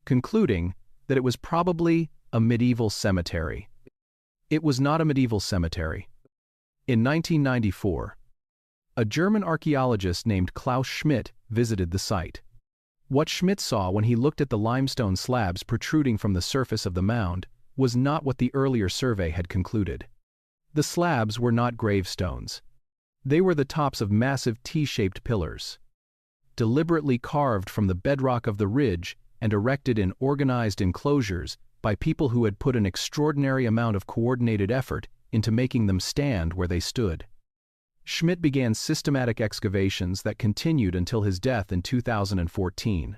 concluding that it was probably a medieval cemetery. It was not a medieval cemetery. In 1994, a German archaeologist named Klaus Schmidt visited the site. What Schmidt saw when he looked at the limestone slabs protruding from the surface of the mound was not what the earlier survey had concluded. The slabs were not gravestones. They were the tops of massive T-shaped pillars, deliberately carved from the bedrock of the ridge and erected in organized enclosures by people who had put an extraordinary amount of coordinated effort into making them stand where they stood. Schmidt began systematic excavations that continued until his death in 2014.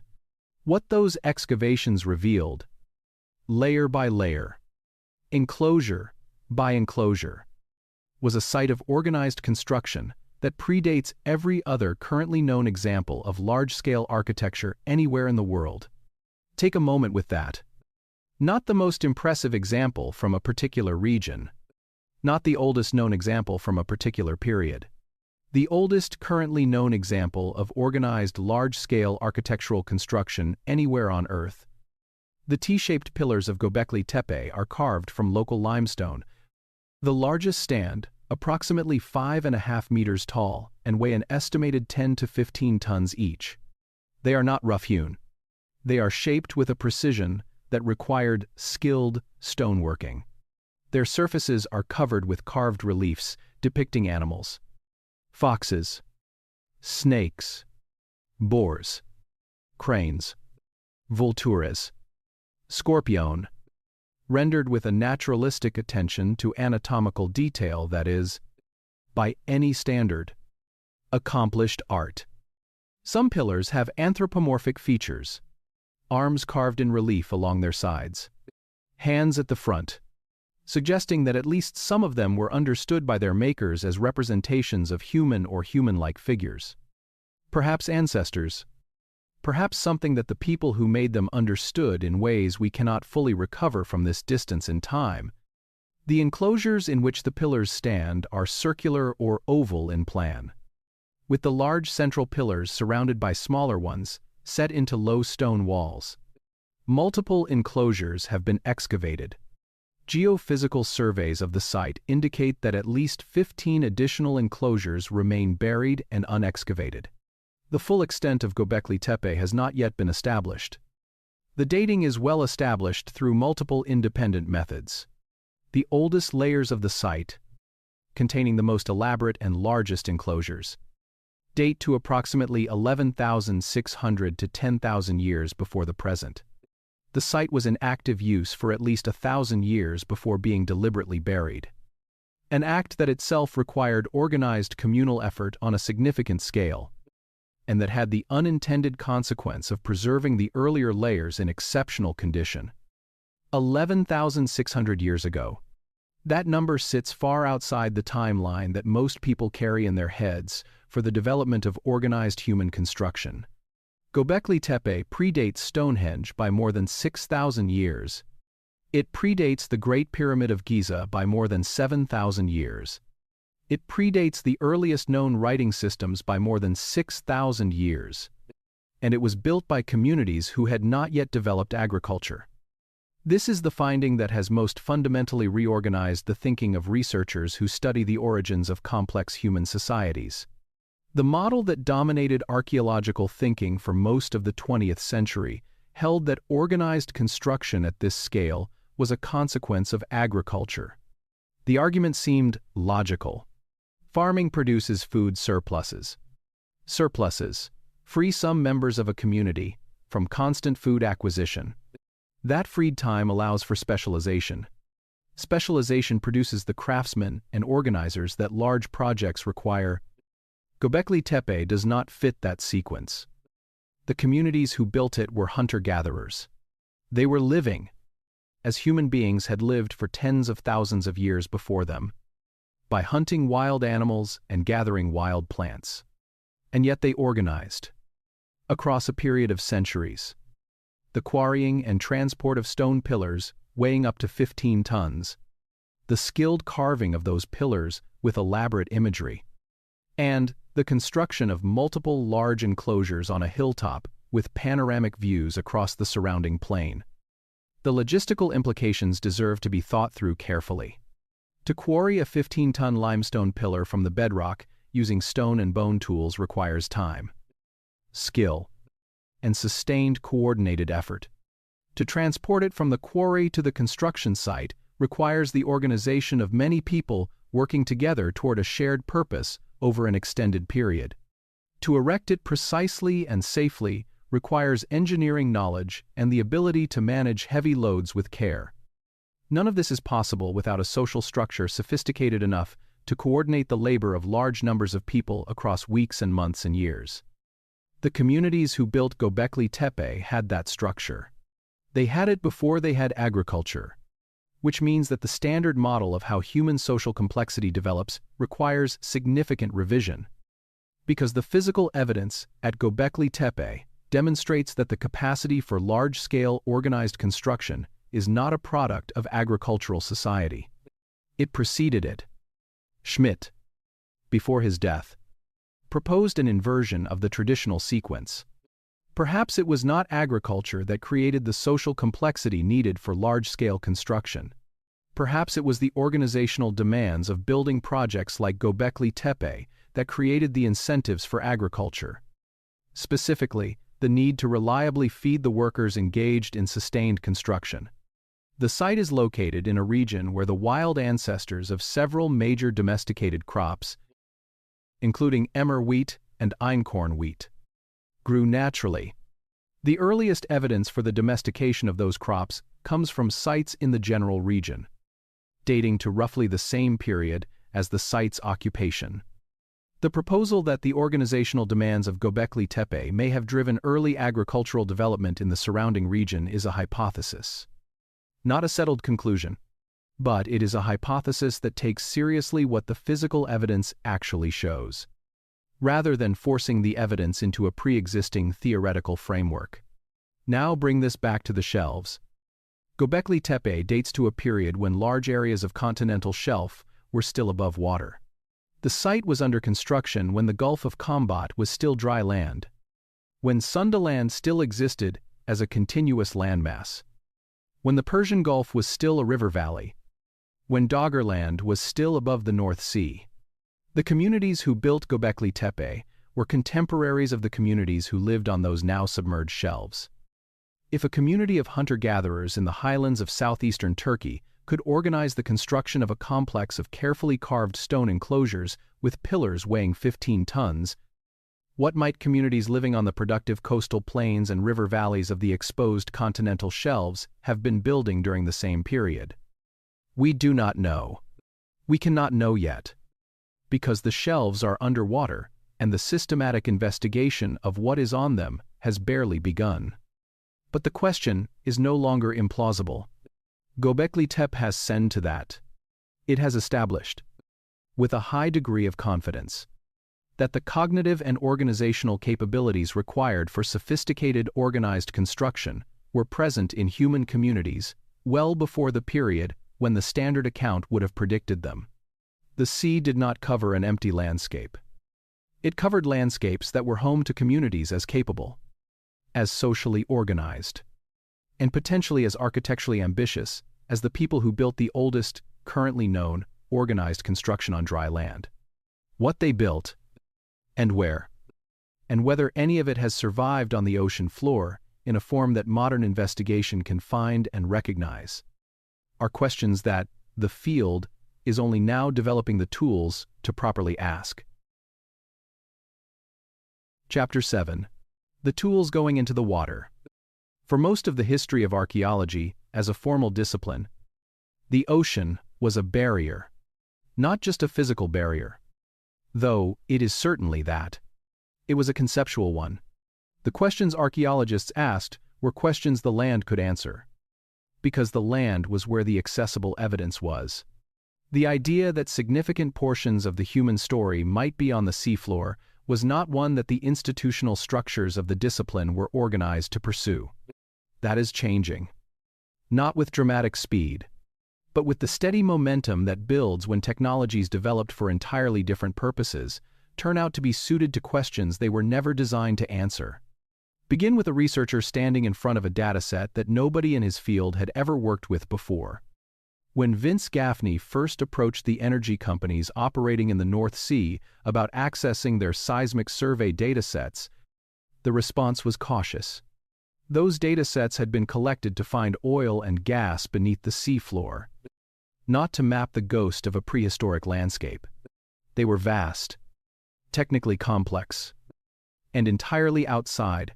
What those excavations revealed, layer by layer, enclosure by enclosure, was a site of organized construction that predates every other currently known example of large-scale architecture anywhere in the world. Take a moment with that. Not the most impressive example from a particular region, not the oldest known example from a particular period. The oldest currently known example of organized large-scale architectural construction anywhere on Earth. The T-shaped pillars of Göbekli Tepe are carved from local limestone. The largest stand, approximately 5.5 meters tall, and weigh an estimated 10 to 15 tons each. They are not rough-hewn. They are shaped with a precision that required skilled stoneworking. Their surfaces are covered with carved reliefs depicting animals: foxes, snakes, boars, cranes, vultures, scorpion, rendered with a naturalistic attention to anatomical detail that is, by any standard, accomplished art. Some pillars have anthropomorphic features: arms carved in relief along their sides, hands at the front, suggesting that at least some of them were understood by their makers as representations of human or human-like figures. Perhaps ancestors. Perhaps something that the people who made them understood in ways we cannot fully recover from this distance in time. The enclosures in which the pillars stand are circular or oval in plan, with the large central pillars surrounded by smaller ones set into low stone walls. Multiple enclosures have been excavated. Geophysical surveys of the site indicate that at least 15 additional enclosures remain buried and unexcavated. The full extent of Göbekli Tepe has not yet been established. The dating is well established through multiple independent methods. The oldest layers of the site, containing the most elaborate and largest enclosures, date to approximately 11,600 to 10,000 years before the present. The site was in active use for at least 1,000 years before being deliberately buried. An act that itself required organized communal effort on a significant scale, and that had the unintended consequence of preserving the earlier layers in exceptional condition. 11,600 years ago. That number sits far outside the timeline that most people carry in their heads for the development of organized human construction. Göbekli Tepe predates Stonehenge by more than 6,000 years. It predates the Great Pyramid of Giza by more than 7,000 years. It predates the earliest known writing systems by more than 6,000 years. And it was built by communities who had not yet developed agriculture. This is the finding that has most fundamentally reorganized the thinking of researchers who study the origins of complex human societies. The model that dominated archaeological thinking for most of the 20th century held that organized construction at this scale was a consequence of agriculture. The argument seemed logical. Farming produces food surpluses. Surpluses free some members of a community from constant food acquisition. That freed time allows for specialization. Specialization produces the craftsmen and organizers that large projects require. Göbekli Tepe does not fit that sequence. The communities who built it were hunter-gatherers. They were living, as human beings had lived for tens of thousands of years before them, by hunting wild animals and gathering wild plants. and yet they organized. Across a period of centuries. The quarrying and transport of stone pillars, weighing up to 15 tons. The skilled carving of those pillars with elaborate imagery. And the construction of multiple large enclosures on a hilltop with panoramic views across the surrounding plain. The logistical implications deserve to be thought through carefully. To quarry a 15-ton limestone pillar from the bedrock using stone and bone tools requires time, skill, and sustained coordinated effort. To transport it from the quarry to the construction site requires the organization of many people working together toward a shared purpose over an extended period. To erect it precisely and safely requires engineering knowledge and the ability to manage heavy loads with care. None of this is possible without a social structure sophisticated enough to coordinate the labor of large numbers of people across weeks and months and years. The communities who built Göbekli Tepe had that structure. They had it before they had agriculture, which means that the standard model of how human social complexity develops requires significant revision. Because the physical evidence at Göbekli Tepe demonstrates that the capacity for large-scale organized construction is not a product of agricultural society. It preceded it. Schmidt, before his death, proposed an inversion of the traditional sequence. Perhaps it was not agriculture that created the social complexity needed for large-scale construction. Perhaps it was the organizational demands of building projects like Göbekli Tepe that created the incentives for agriculture. Specifically, the need to reliably feed the workers engaged in sustained construction. The site is located in a region where the wild ancestors of several major domesticated crops, including emmer wheat and einkorn wheat, grew naturally. The earliest evidence for the domestication of those crops comes from sites in the general region, dating to roughly the same period as the site's occupation. The proposal that the organizational demands of Göbekli Tepe may have driven early agricultural development in the surrounding region is a hypothesis. Not a settled conclusion, but it is a hypothesis that takes seriously what the physical evidence actually shows, rather than forcing the evidence into a pre-existing theoretical framework. Now bring this back to the shelves. Göbekli Tepe dates to a period when large areas of continental shelf were still above water. The site was under construction when the Gulf of Khambhat was still dry land, when Sundaland still existed as a continuous landmass, when the Persian Gulf was still a river valley, when Doggerland was still above the North Sea. The communities who built Göbekli Tepe were contemporaries of the communities who lived on those now submerged shelves. If a community of hunter-gatherers in the highlands of southeastern Turkey could organize the construction of a complex of carefully carved stone enclosures with pillars weighing 15 tons, what might communities living on the productive coastal plains and river valleys of the exposed continental shelves have been building during the same period? We do not know. We cannot know yet, because the shelves are underwater and the systematic investigation of what is on them has barely begun. But the question is no longer implausible. Göbekli Tepe has sent to that. It has established, with a high degree of confidence, that the cognitive and organizational capabilities required for sophisticated organized construction were present in human communities well before the period when the standard account would have predicted them. The sea did not cover an empty landscape. It covered landscapes that were home to communities as capable, as socially organized, and potentially as architecturally ambitious as the people who built the oldest, currently known, organized construction on dry land. What they built, and where, and whether any of it has survived on the ocean floor in a form that modern investigation can find and recognize, are questions that the field is only now developing the tools to properly ask. Chapter 7. The tools going into the water. For most of the history of archaeology, as a formal discipline, the ocean was a barrier, not just a physical barrier, though it is certainly that. It was a conceptual one. The questions archaeologists asked were questions the land could answer, because the land was where the accessible evidence was. The idea that significant portions of the human story might be on the seafloor was not one that the institutional structures of the discipline were organized to pursue. That is changing. Not with dramatic speed, but with the steady momentum that builds when technologies developed for entirely different purposes turn out to be suited to questions they were never designed to answer. Begin with a researcher standing in front of a dataset that nobody in his field had ever worked with before. When Vince Gaffney first approached the energy companies operating in the North Sea about accessing their seismic survey datasets, the response was cautious. Those datasets had been collected to find oil and gas beneath the seafloor, not to map the ghost of a prehistoric landscape. They were vast, technically complex, and entirely outside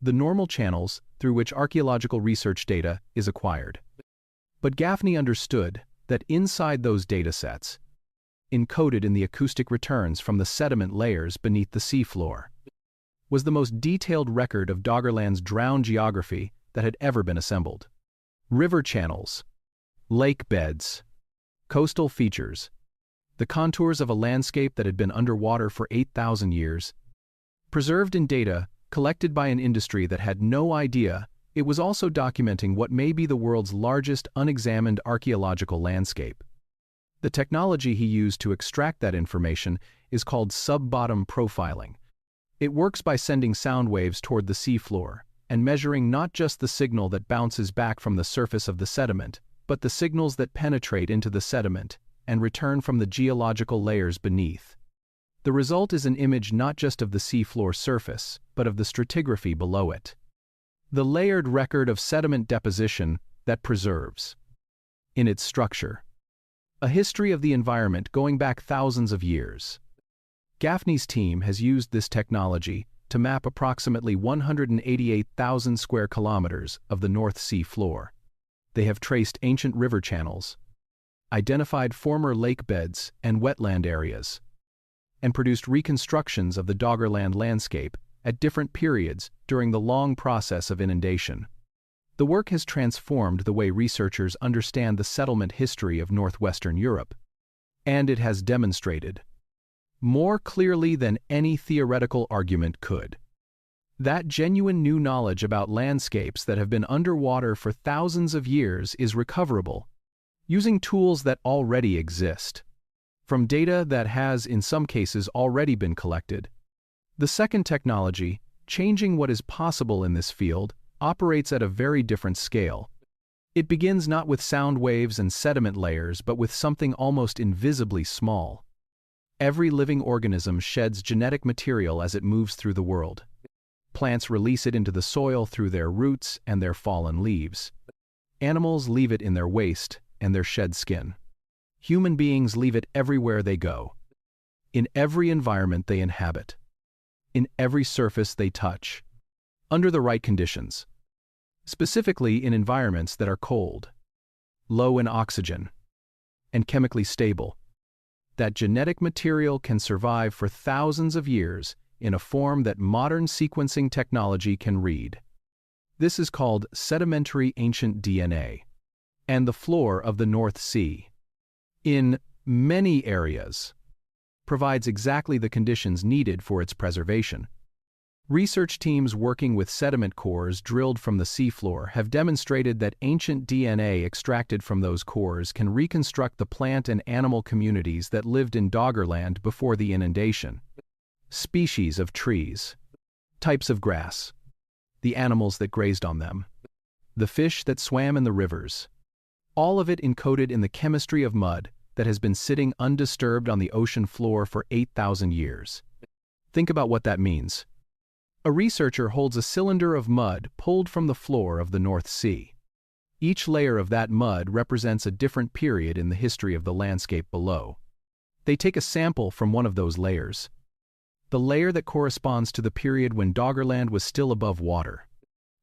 the normal channels through which archaeological research data is acquired. But Gaffney understood that inside those datasets, encoded in the acoustic returns from the sediment layers beneath the seafloor, was the most detailed record of Doggerland's drowned geography that had ever been assembled. River channels, lake beds, coastal features, the contours of a landscape that had been underwater for 8,000 years, preserved in data collected by an industry that had no idea it was also documenting what may be the world's largest unexamined archaeological landscape. The technology he used to extract that information is called sub-bottom profiling. It works by sending sound waves toward the seafloor and measuring not just the signal that bounces back from the surface of the sediment, but the signals that penetrate into the sediment and return from the geological layers beneath. The result is an image not just of the seafloor surface, but of the stratigraphy below it. The layered record of sediment deposition that preserves, in its structure, a history of the environment going back thousands of years. Gaffney's team has used this technology to map approximately 188,000 square kilometers of the North Sea floor. They have traced ancient river channels, identified former lake beds and wetland areas, and produced reconstructions of the Doggerland landscape at different periods during the long process of inundation. The work has transformed the way researchers understand the settlement history of northwestern Europe, and it has demonstrated, more clearly than any theoretical argument could, that genuine new knowledge about landscapes that have been underwater for thousands of years is recoverable, using tools that already exist, from data that has in some cases already been collected. The second technology, changing what is possible in this field, operates at a very different scale. It begins not with sound waves and sediment layers, but with something almost invisibly small. Every living organism sheds genetic material as it moves through the world. Plants release it into the soil through their roots and their fallen leaves. Animals leave it in their waste and their shed skin. Human beings leave it everywhere they go, in every environment they inhabit, in every surface they touch, under the right conditions, specifically in environments that are cold, low in oxygen, and chemically stable. That genetic material can survive for thousands of years in a form that modern sequencing technology can read. This is called sedimentary ancient DNA, and the floor of the North Sea, in many areas, provides exactly the conditions needed for its preservation. Research teams working with sediment cores drilled from the seafloor have demonstrated that ancient DNA extracted from those cores can reconstruct the plant and animal communities that lived in Doggerland before the inundation. Species of trees, types of grass, the animals that grazed on them, the fish that swam in the rivers, all of it encoded in the chemistry of mud that has been sitting undisturbed on the ocean floor for 8,000 years. Think about what that means. A researcher holds a cylinder of mud pulled from the floor of the North Sea. Each layer of that mud represents a different period in the history of the landscape below. They take a sample from one of those layers, the layer that corresponds to the period when Doggerland was still above water.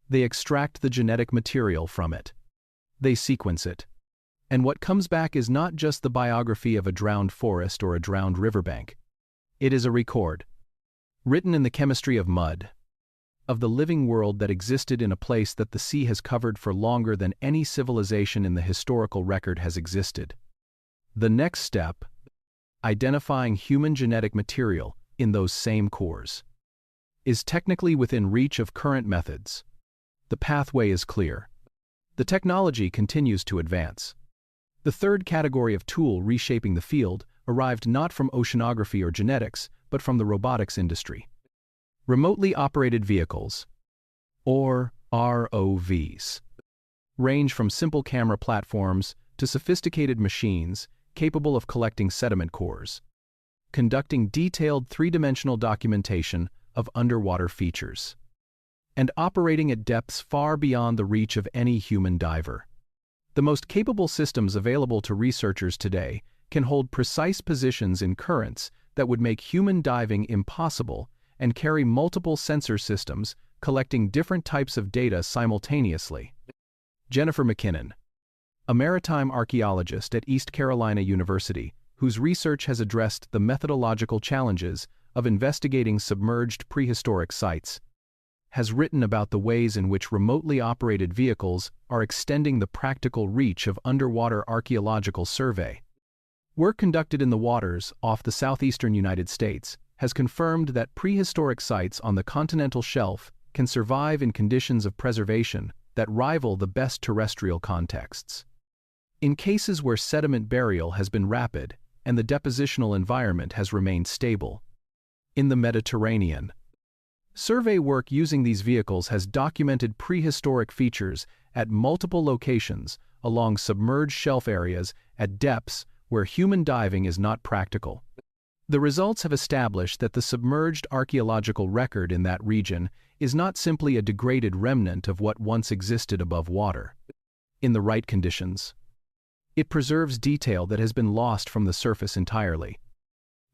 They extract the genetic material from it. They sequence it. And what comes back is not just the biography of a drowned forest or a drowned riverbank. It is a record, written in the chemistry of mud, of the living world that existed in a place that the sea has covered for longer than any civilization in the historical record has existed. The next step, identifying human genetic material in those same cores, is technically within reach of current methods. The pathway is clear. The technology continues to advance. The third category of tool reshaping the field arrived not from oceanography or genetics, but from the robotics industry. Remotely operated vehicles, or ROVs, range from simple camera platforms to sophisticated machines capable of collecting sediment cores, conducting detailed three-dimensional documentation of underwater features, and operating at depths far beyond the reach of any human diver. The most capable systems available to researchers today can hold precise positions in currents that would make human diving impossible and carry multiple sensor systems collecting different types of data simultaneously. Jennifer McKinnon, a maritime archaeologist at East Carolina University, whose research has addressed the methodological challenges of investigating submerged prehistoric sites, has written about the ways in which remotely operated vehicles are extending the practical reach of underwater archaeological survey. Work conducted in the waters off the southeastern United States has confirmed that prehistoric sites on the continental shelf can survive in conditions of preservation that rival the best terrestrial contexts. In cases where sediment burial has been rapid and the depositional environment has remained stable. In the Mediterranean, survey work using these vehicles has documented prehistoric features at multiple locations along submerged shelf areas at depths where human diving is not practical. The results have established that the submerged archaeological record in that region is not simply a degraded remnant of what once existed above water. In the right conditions, it preserves detail that has been lost from the surface entirely.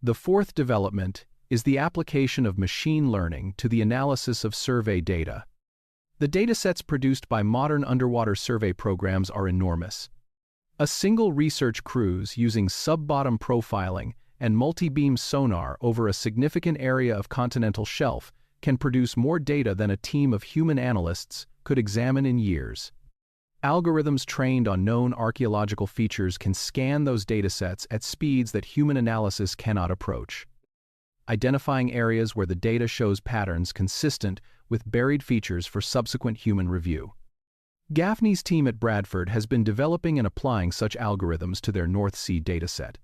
The fourth development is the application of machine learning to the analysis of survey data. The datasets produced by modern underwater survey programs are enormous. A single research cruise using sub-bottom profiling and multi-beam sonar over a significant area of continental shelf can produce more data than a team of human analysts could examine in years. Algorithms trained on known archaeological features can scan those datasets at speeds that human analysis cannot approach, identifying areas where the data shows patterns consistent with buried features for subsequent human review. Gaffney's team at Bradford has been developing and applying such algorithms to their North Sea dataset.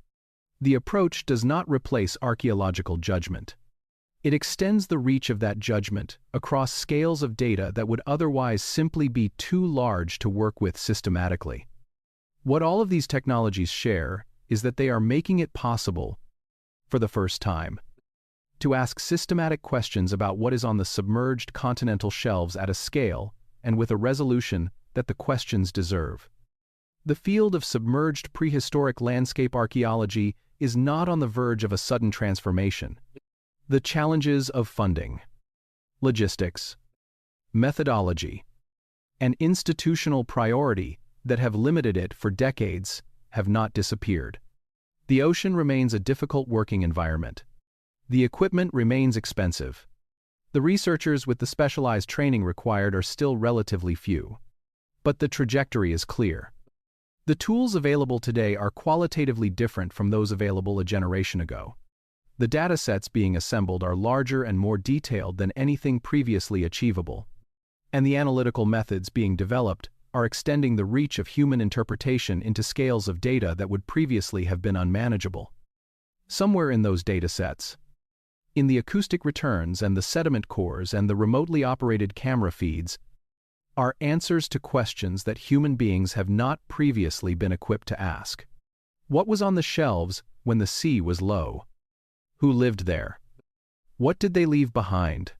The approach does not replace archaeological judgment. It extends the reach of that judgment across scales of data that would otherwise simply be too large to work with systematically. What all of these technologies share is that they are making it possible, for the first time, to ask systematic questions about what is on the submerged continental shelves at a scale and with a resolution that the questions deserve. The field of submerged prehistoric landscape archaeology is not on the verge of a sudden transformation. The challenges of funding, logistics, methodology, and institutional priority that have limited it for decades have not disappeared. The ocean remains a difficult working environment. The equipment remains expensive. The researchers with the specialized training required are still relatively few. But the trajectory is clear. The tools available today are qualitatively different from those available a generation ago. The datasets being assembled are larger and more detailed than anything previously achievable, and the analytical methods being developed are extending the reach of human interpretation into scales of data that would previously have been unmanageable. Somewhere in those datasets, in the acoustic returns and the sediment cores and the remotely operated camera feeds, are answers to questions that human beings have not previously been equipped to ask. What was on the shelves when the sea was low? Who lived there? What did they leave behind?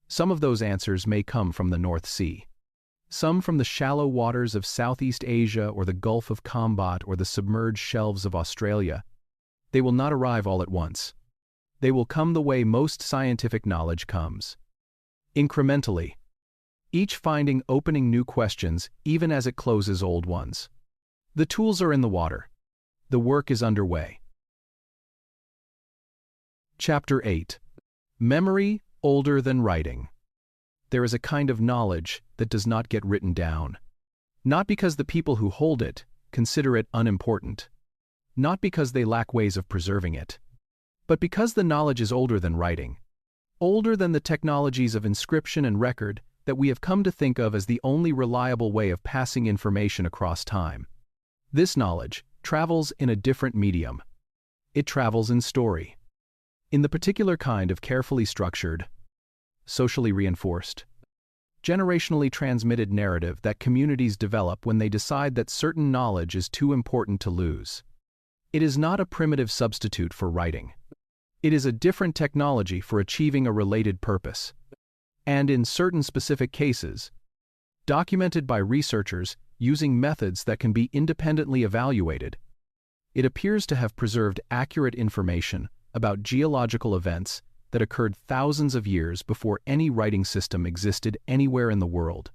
Some of those answers may come from the North Sea. Some from the shallow waters of Southeast Asia or the Gulf of Khambhat or the submerged shelves of Australia. They will not arrive all at once. They will come the way most scientific knowledge comes. Incrementally. Each finding opening new questions even as it closes old ones. The tools are in the water. The work is underway. Chapter 8. Memory older than writing. There is a kind of knowledge that does not get written down. Not because the people who hold it consider it unimportant. Not because they lack ways of preserving it. But because the knowledge is older than writing, older than the technologies of inscription and record that we have come to think of as the only reliable way of passing information across time, this knowledge travels in a different medium. It travels in story. In the particular kind of carefully structured, socially reinforced, generationally transmitted narrative that communities develop when they decide that certain knowledge is too important to lose. It is not a primitive substitute for writing. It is a different technology for achieving a related purpose. And in certain specific cases, documented by researchers using methods that can be independently evaluated, it appears to have preserved accurate information about geological events that occurred thousands of years before any writing system existed anywhere in the world.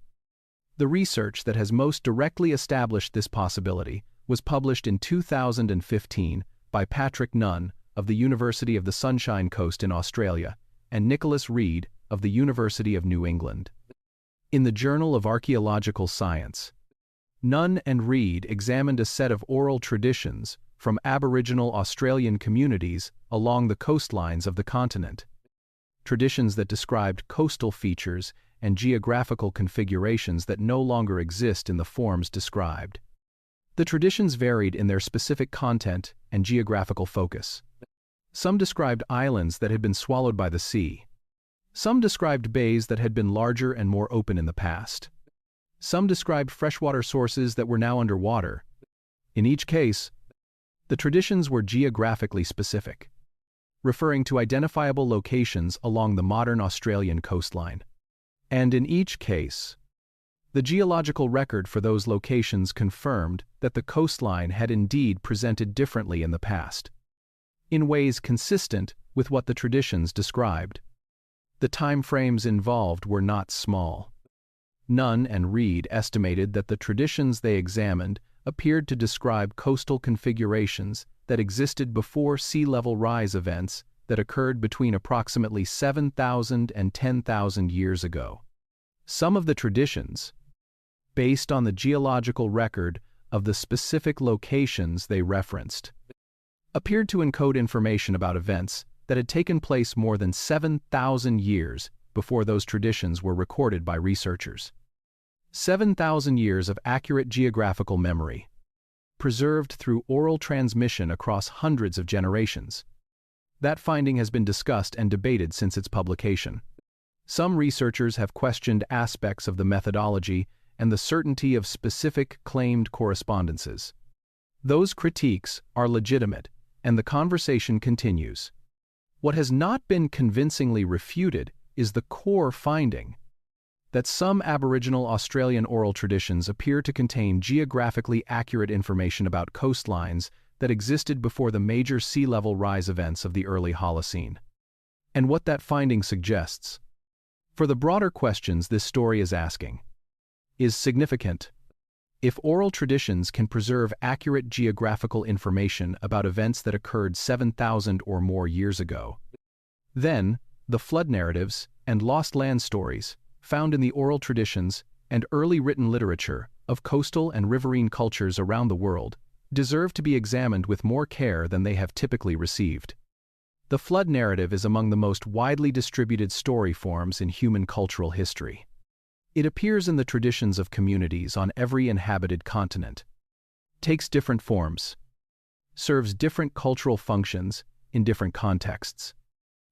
The research that has most directly established this possibility was published in 2015 by Patrick Nunn of the University of the Sunshine Coast in Australia and Nicholas Reed of the University of New England. In the Journal of Archaeological Science, Nunn and Reed examined a set of oral traditions from Aboriginal Australian communities along the coastlines of the continent. Traditions that described coastal features and geographical configurations that no longer exist in the forms described. The traditions varied in their specific content and geographical focus. Some described islands that had been swallowed by the sea. Some described bays that had been larger and more open in the past. Some described freshwater sources that were now underwater. In each case, the traditions were geographically specific, referring to identifiable locations along the modern Australian coastline. And in each case, the geological record for those locations confirmed that the coastline had indeed presented differently in the past, in ways consistent with what the traditions described. The time frames involved were not small. Nunn and Reed estimated that the traditions they examined appeared to describe coastal configurations that existed before sea level rise events that occurred between approximately 7,000 and 10,000 years ago. Some of the traditions, based on the geological record of the specific locations they referenced, appeared to encode information about events that had taken place more than 7,000 years before those traditions were recorded by researchers. 7,000 years of accurate geographical memory, preserved through oral transmission across hundreds of generations. That finding has been discussed and debated since its publication. Some researchers have questioned aspects of the methodology and the certainty of specific claimed correspondences. Those critiques are legitimate, and the conversation continues. What has not been convincingly refuted is the core finding that some Aboriginal Australian oral traditions appear to contain geographically accurate information about coastlines that existed before the major sea level rise events of the early Holocene, and what that finding suggests. For the broader questions this story is asking, is significant. If oral traditions can preserve accurate geographical information about events that occurred 7,000 or more years ago, then the flood narratives and lost land stories found in the oral traditions and early written literature of coastal and riverine cultures around the world deserve to be examined with more care than they have typically received. The flood narrative is among the most widely distributed story forms in human cultural history. It appears in the traditions of communities on every inhabited continent, takes different forms, serves different cultural functions in different contexts.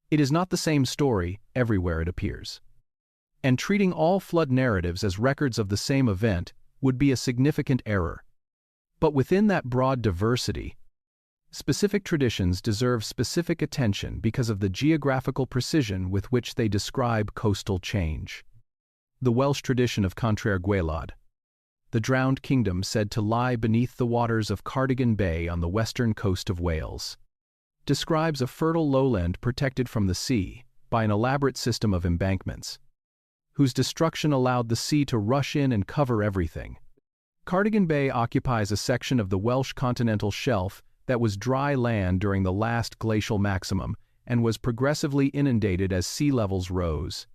It is not the same story everywhere it appears. And treating all flood narratives as records of the same event would be a significant error. But within that broad diversity, specific traditions deserve specific attention because of the geographical precision with which they describe coastal change. The Welsh tradition of Contrair Gwaelod, the drowned kingdom said to lie beneath the waters of Cardigan Bay on the western coast of Wales, describes a fertile lowland protected from the sea by an elaborate system of embankments, whose destruction allowed the sea to rush in and cover everything. Cardigan Bay occupies a section of the Welsh continental shelf that was dry land during the last glacial maximum and was progressively inundated as sea levels rose.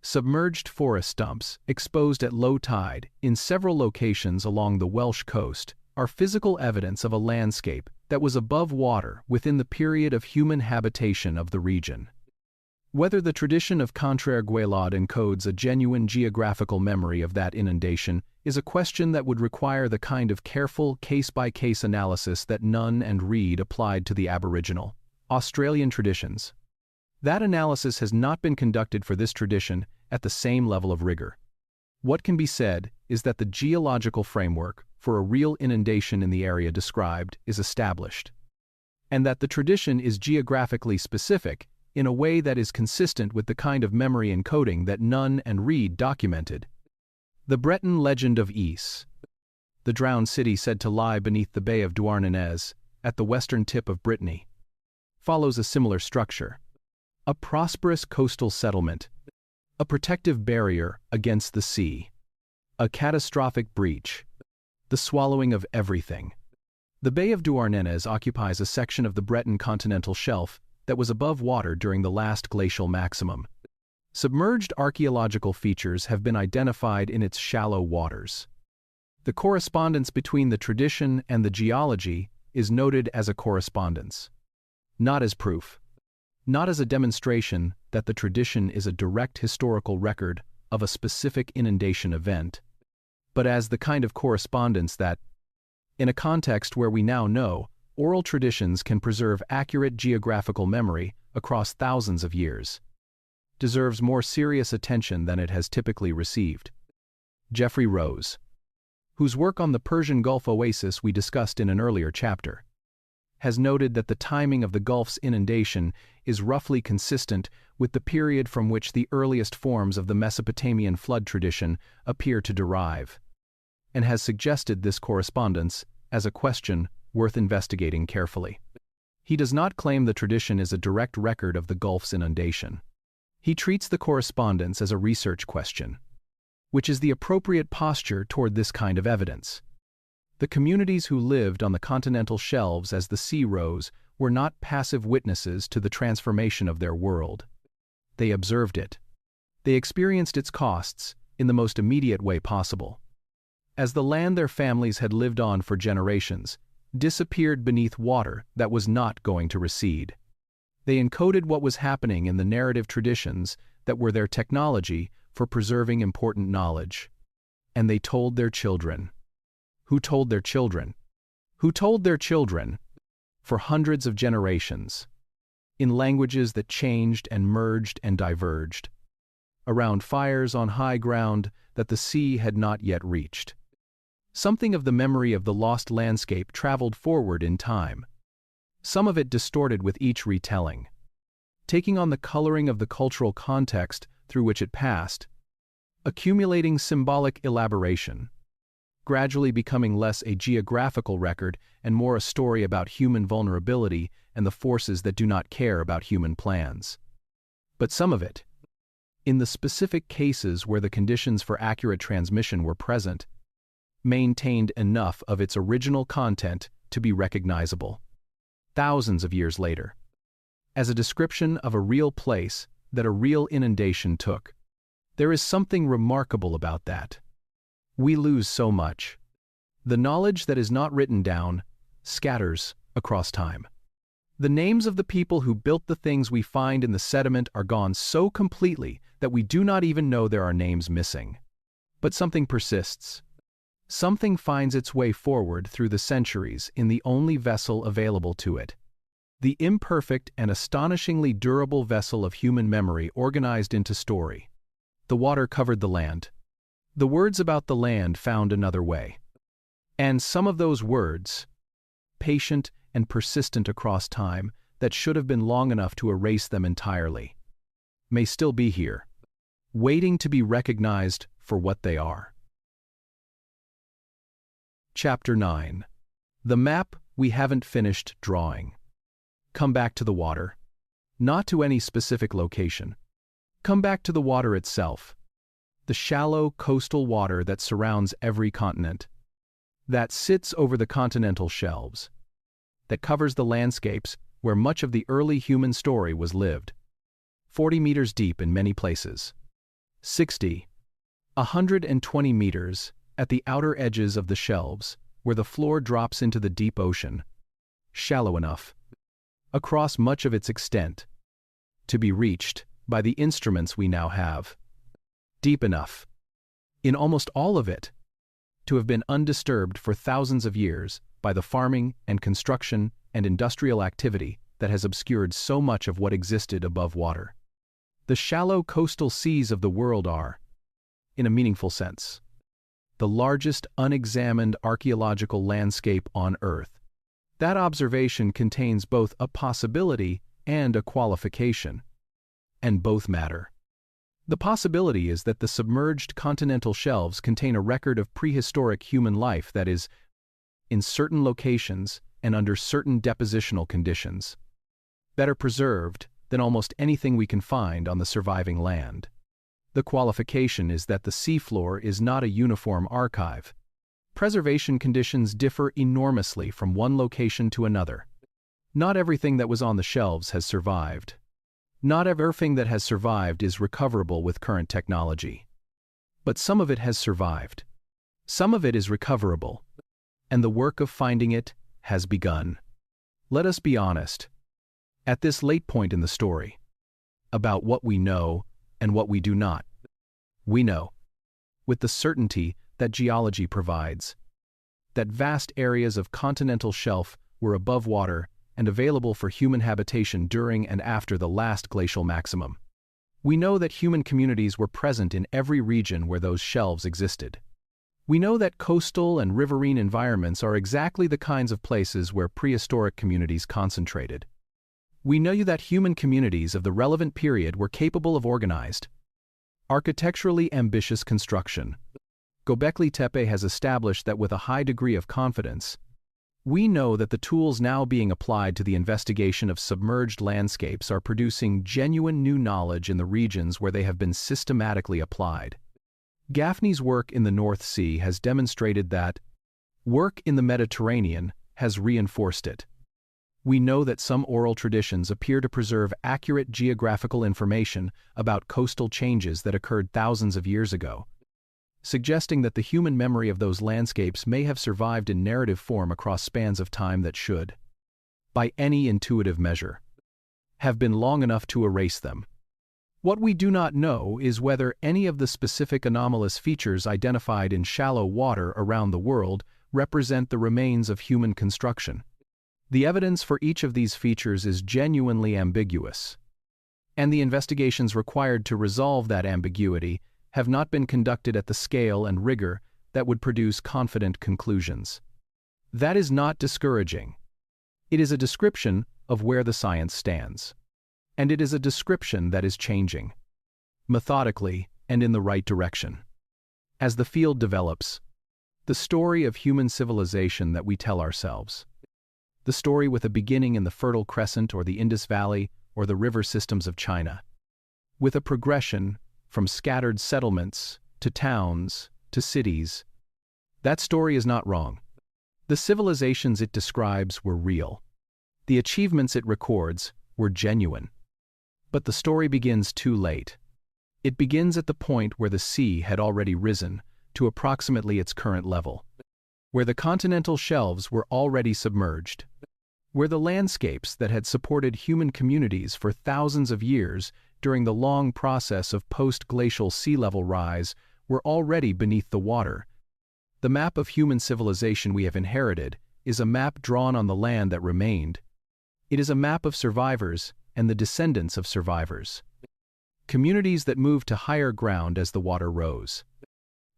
Submerged forest stumps, exposed at low tide in several locations along the Welsh coast, are physical evidence of a landscape that was above water within the period of human habitation of the region. Whether the tradition of Contraire-Gwaelod encodes a genuine geographical memory of that inundation is a question that would require the kind of careful, case-by-case analysis that Nunn and Reid applied to the Aboriginal Australian traditions. That analysis has not been conducted for this tradition at the same level of rigor. What can be said is that the geological framework for a real inundation in the area described is established, and that the tradition is geographically specific in a way that is consistent with the kind of memory encoding that Nunn and Reid documented. The Breton legend of Ys, the drowned city said to lie beneath the Bay of Douarnenez at the western tip of Brittany, follows a similar structure. A prosperous coastal settlement, a protective barrier against the sea, a catastrophic breach, the swallowing of everything. The Bay of Douarnenez occupies a section of the Breton continental shelf that was above water during the last glacial maximum. Submerged archaeological features have been identified in its shallow waters. The correspondence between the tradition and the geology is noted as a correspondence, not as proof, not as a demonstration that the tradition is a direct historical record of a specific inundation event, but as the kind of correspondence that, in a context where we now know, oral traditions can preserve accurate geographical memory across thousands of years, deserves more serious attention than it has typically received. Jeffrey Rose, whose work on the Persian Gulf oasis we discussed in an earlier chapter, has noted that the timing of the Gulf's inundation is roughly consistent with the period from which the earliest forms of the Mesopotamian flood tradition appear to derive, and has suggested this correspondence as a question worth investigating carefully. He does not claim the tradition is a direct record of the Gulf's inundation. He treats the correspondence as a research question, which is the appropriate posture toward this kind of evidence. The communities who lived on the continental shelves as the sea rose were not passive witnesses to the transformation of their world. They observed it. They experienced its costs in the most immediate way possible. As the land their families had lived on for generations disappeared beneath water that was not going to recede, they encoded what was happening in the narrative traditions that were their technology for preserving important knowledge. And they told their children. Who told their children? Who told their children? For hundreds of generations, in languages that changed and merged and diverged, around fires on high ground that the sea had not yet reached. Something of the memory of the lost landscape traveled forward in time, some of it distorted with each retelling, taking on the coloring of the cultural context through which it passed, accumulating symbolic elaboration, gradually becoming less a geographical record and more a story about human vulnerability and the forces that do not care about human plans. But some of it, in the specific cases where the conditions for accurate transmission were present, maintained enough of its original content to be recognizable, thousands of years later, as a description of a real place that a real inundation took. There is something remarkable about that. We lose so much. The knowledge that is not written down scatters across time. The names of the people who built the things we find in the sediment are gone so completely that we do not even know there are names missing. But something persists. Something finds its way forward through the centuries in the only vessel available to it. The imperfect and astonishingly durable vessel of human memory organized into story. The water covered the land. The words about the land found another way. And some of those words, patient and persistent across time, that should have been long enough to erase them entirely, may still be here, waiting to be recognized for what they are. Chapter 9. The map we haven't finished drawing. Come back to the water. Not to any specific location. Come back to the water itself. The shallow coastal water that surrounds every continent, that sits over the continental shelves, that covers the landscapes where much of the early human story was lived, 40 meters deep in many places, 60, 120 meters at the outer edges of the shelves where the floor drops into the deep ocean, shallow enough, across much of its extent, to be reached by the instruments we now have, deep enough, in almost all of it, to have been undisturbed for thousands of years by the farming and construction and industrial activity that has obscured so much of what existed above water. The shallow coastal seas of the world are, in a meaningful sense, the largest unexamined archaeological landscape on Earth. That observation contains both a possibility and a qualification, and both matter. The possibility is that the submerged continental shelves contain a record of prehistoric human life that is, in certain locations and under certain depositional conditions, better preserved than almost anything we can find on the surviving land. The qualification is that the seafloor is not a uniform archive. Preservation conditions differ enormously from one location to another. Not everything that was on the shelves has survived. Not everything that has survived is recoverable with current technology. But some of it has survived. Some of it is recoverable. And the work of finding it has begun. Let us be honest, at this late point in the story, about what we know and what we do not. We know, with the certainty that geology provides, that vast areas of continental shelf were above water and available for human habitation during and after the last glacial maximum. We know that human communities were present in every region where those shelves existed. We know that coastal and riverine environments are exactly the kinds of places where prehistoric communities concentrated. We know that human communities of the relevant period were capable of organized, architecturally ambitious construction. Göbekli Tepe has established that with a high degree of confidence. We know that the tools now being applied to the investigation of submerged landscapes are producing genuine new knowledge in the regions where they have been systematically applied. Gaffney's work in the North Sea has demonstrated that work in the Mediterranean has reinforced it. We know that some oral traditions appear to preserve accurate geographical information about coastal changes that occurred thousands of years ago, suggesting that the human memory of those landscapes may have survived in narrative form across spans of time that should, by any intuitive measure, have been long enough to erase them. What we do not know is whether any of the specific anomalous features identified in shallow water around the world represent the remains of human construction. The evidence for each of these features is genuinely ambiguous, and the investigations required to resolve that ambiguity have not been conducted at the scale and rigor that would produce confident conclusions. That is not discouraging. It is a description of where the science stands. And it is a description that is changing, methodically and in the right direction. As the field develops, the story of human civilization that we tell ourselves, the story with a beginning in the Fertile Crescent or the Indus Valley or the river systems of China, with a progression from scattered settlements to towns to cities, that story is not wrong. The civilizations it describes were real. The achievements it records were genuine. But the story begins too late. It begins at the point where the sea had already risen to approximately its current level, where the continental shelves were already submerged, where the landscapes that had supported human communities for thousands of years during the long process of post-glacial sea level rise were already beneath the water. The map of human civilization we have inherited is a map drawn on the land that remained. It is a map of survivors and the descendants of survivors. Communities that moved to higher ground as the water rose,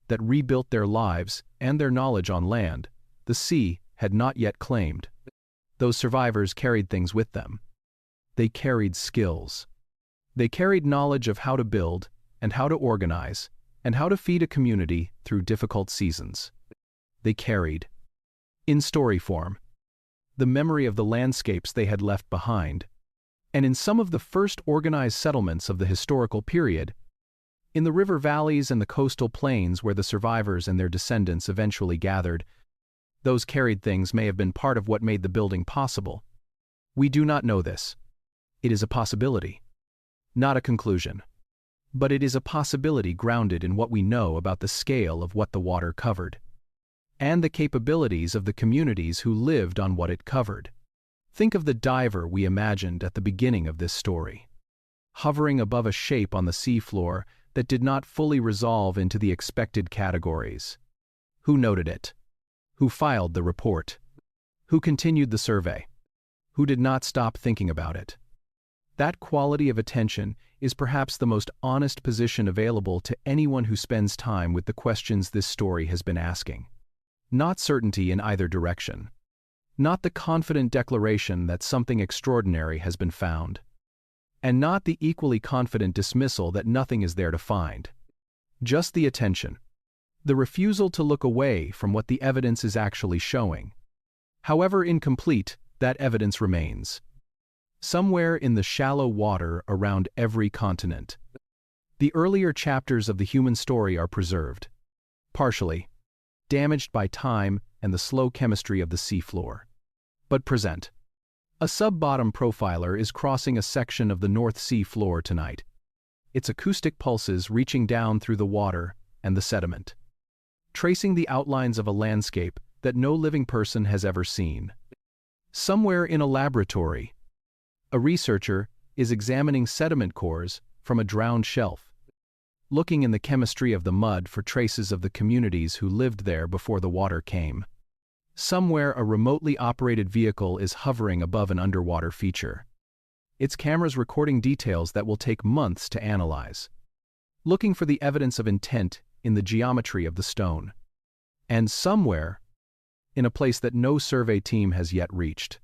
that rebuilt their lives and their knowledge on land the sea had not yet claimed. Those survivors carried things with them. They carried skills. They carried knowledge of how to build and how to organize and how to feed a community through difficult seasons. They carried, in story form, the memory of the landscapes they had left behind, and in some of the first organized settlements of the historical period, in the river valleys and the coastal plains where the survivors and their descendants eventually gathered, those carried things may have been part of what made the building possible. We do not know this. It is a possibility, not a conclusion. But it is a possibility grounded in what we know about the scale of what the water covered, and the capabilities of the communities who lived on what it covered. Think of the diver we imagined at the beginning of this story, hovering above a shape on the seafloor that did not fully resolve into the expected categories. Who noted it? Who filed the report? Who continued the survey? Who did not stop thinking about it? That quality of attention is perhaps the most honest position available to anyone who spends time with the questions this story has been asking. Not certainty in either direction. Not the confident declaration that something extraordinary has been found. And not the equally confident dismissal that nothing is there to find. Just the attention. The refusal to look away from what the evidence is actually showing. However incomplete, that evidence remains. Somewhere in the shallow water around every continent. The earlier chapters of the human story are preserved. Partially. Damaged by time and the slow chemistry of the seafloor. But present. A sub-bottom profiler is crossing a section of the North Sea floor tonight. Its acoustic pulses reaching down through the water and the sediment. Tracing the outlines of a landscape that no living person has ever seen. Somewhere in a laboratory, a researcher is examining sediment cores from a drowned shelf, looking in the chemistry of the mud for traces of the communities who lived there before the water came. Somewhere a remotely operated vehicle is hovering above an underwater feature. Its cameras recording details that will take months to analyze. Looking for the evidence of intent in the geometry of the stone. And somewhere, in a place that no survey team has yet reached.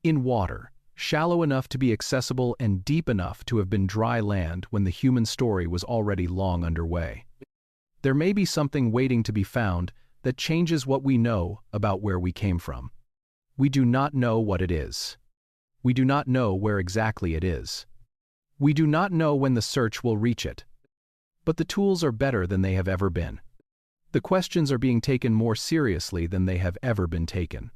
In water, shallow enough to be accessible and deep enough to have been dry land when the human story was already long underway. There may be something waiting to be found that changes what we know about where we came from. We do not know what it is. We do not know where exactly it is. We do not know when the search will reach it. But the tools are better than they have ever been. The questions are being taken more seriously than they have ever been taken.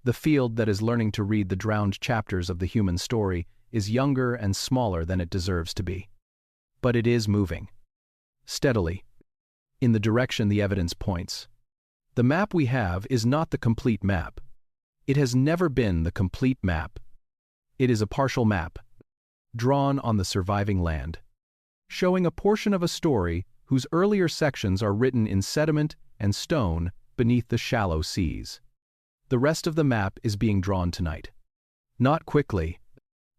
The field that is learning to read the drowned chapters of the human story is younger and smaller than it deserves to be. But it is moving. Steadily. In the direction the evidence points. The map we have is not the complete map. It has never been the complete map. It is a partial map, drawn on the surviving land, showing a portion of a story whose earlier sections are written in sediment and stone beneath the shallow seas. The rest of the map is being drawn tonight. Not quickly,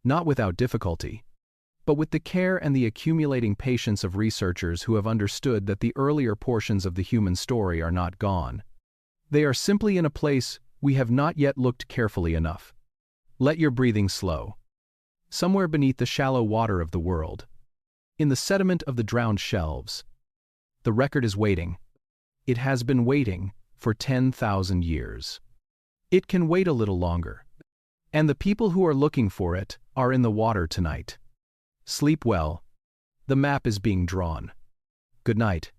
not without difficulty, but with the care and the accumulating patience of researchers who have understood that the earlier portions of the human story are not gone. They are simply in a place we have not yet looked carefully enough. Let your breathing slow. Somewhere beneath the shallow water of the world, in the sediment of the drowned shelves, the record is waiting. It has been waiting for 10,000 years. It can wait a little longer. And the people who are looking for it are in the water tonight. Sleep well. The map is being drawn. Good night.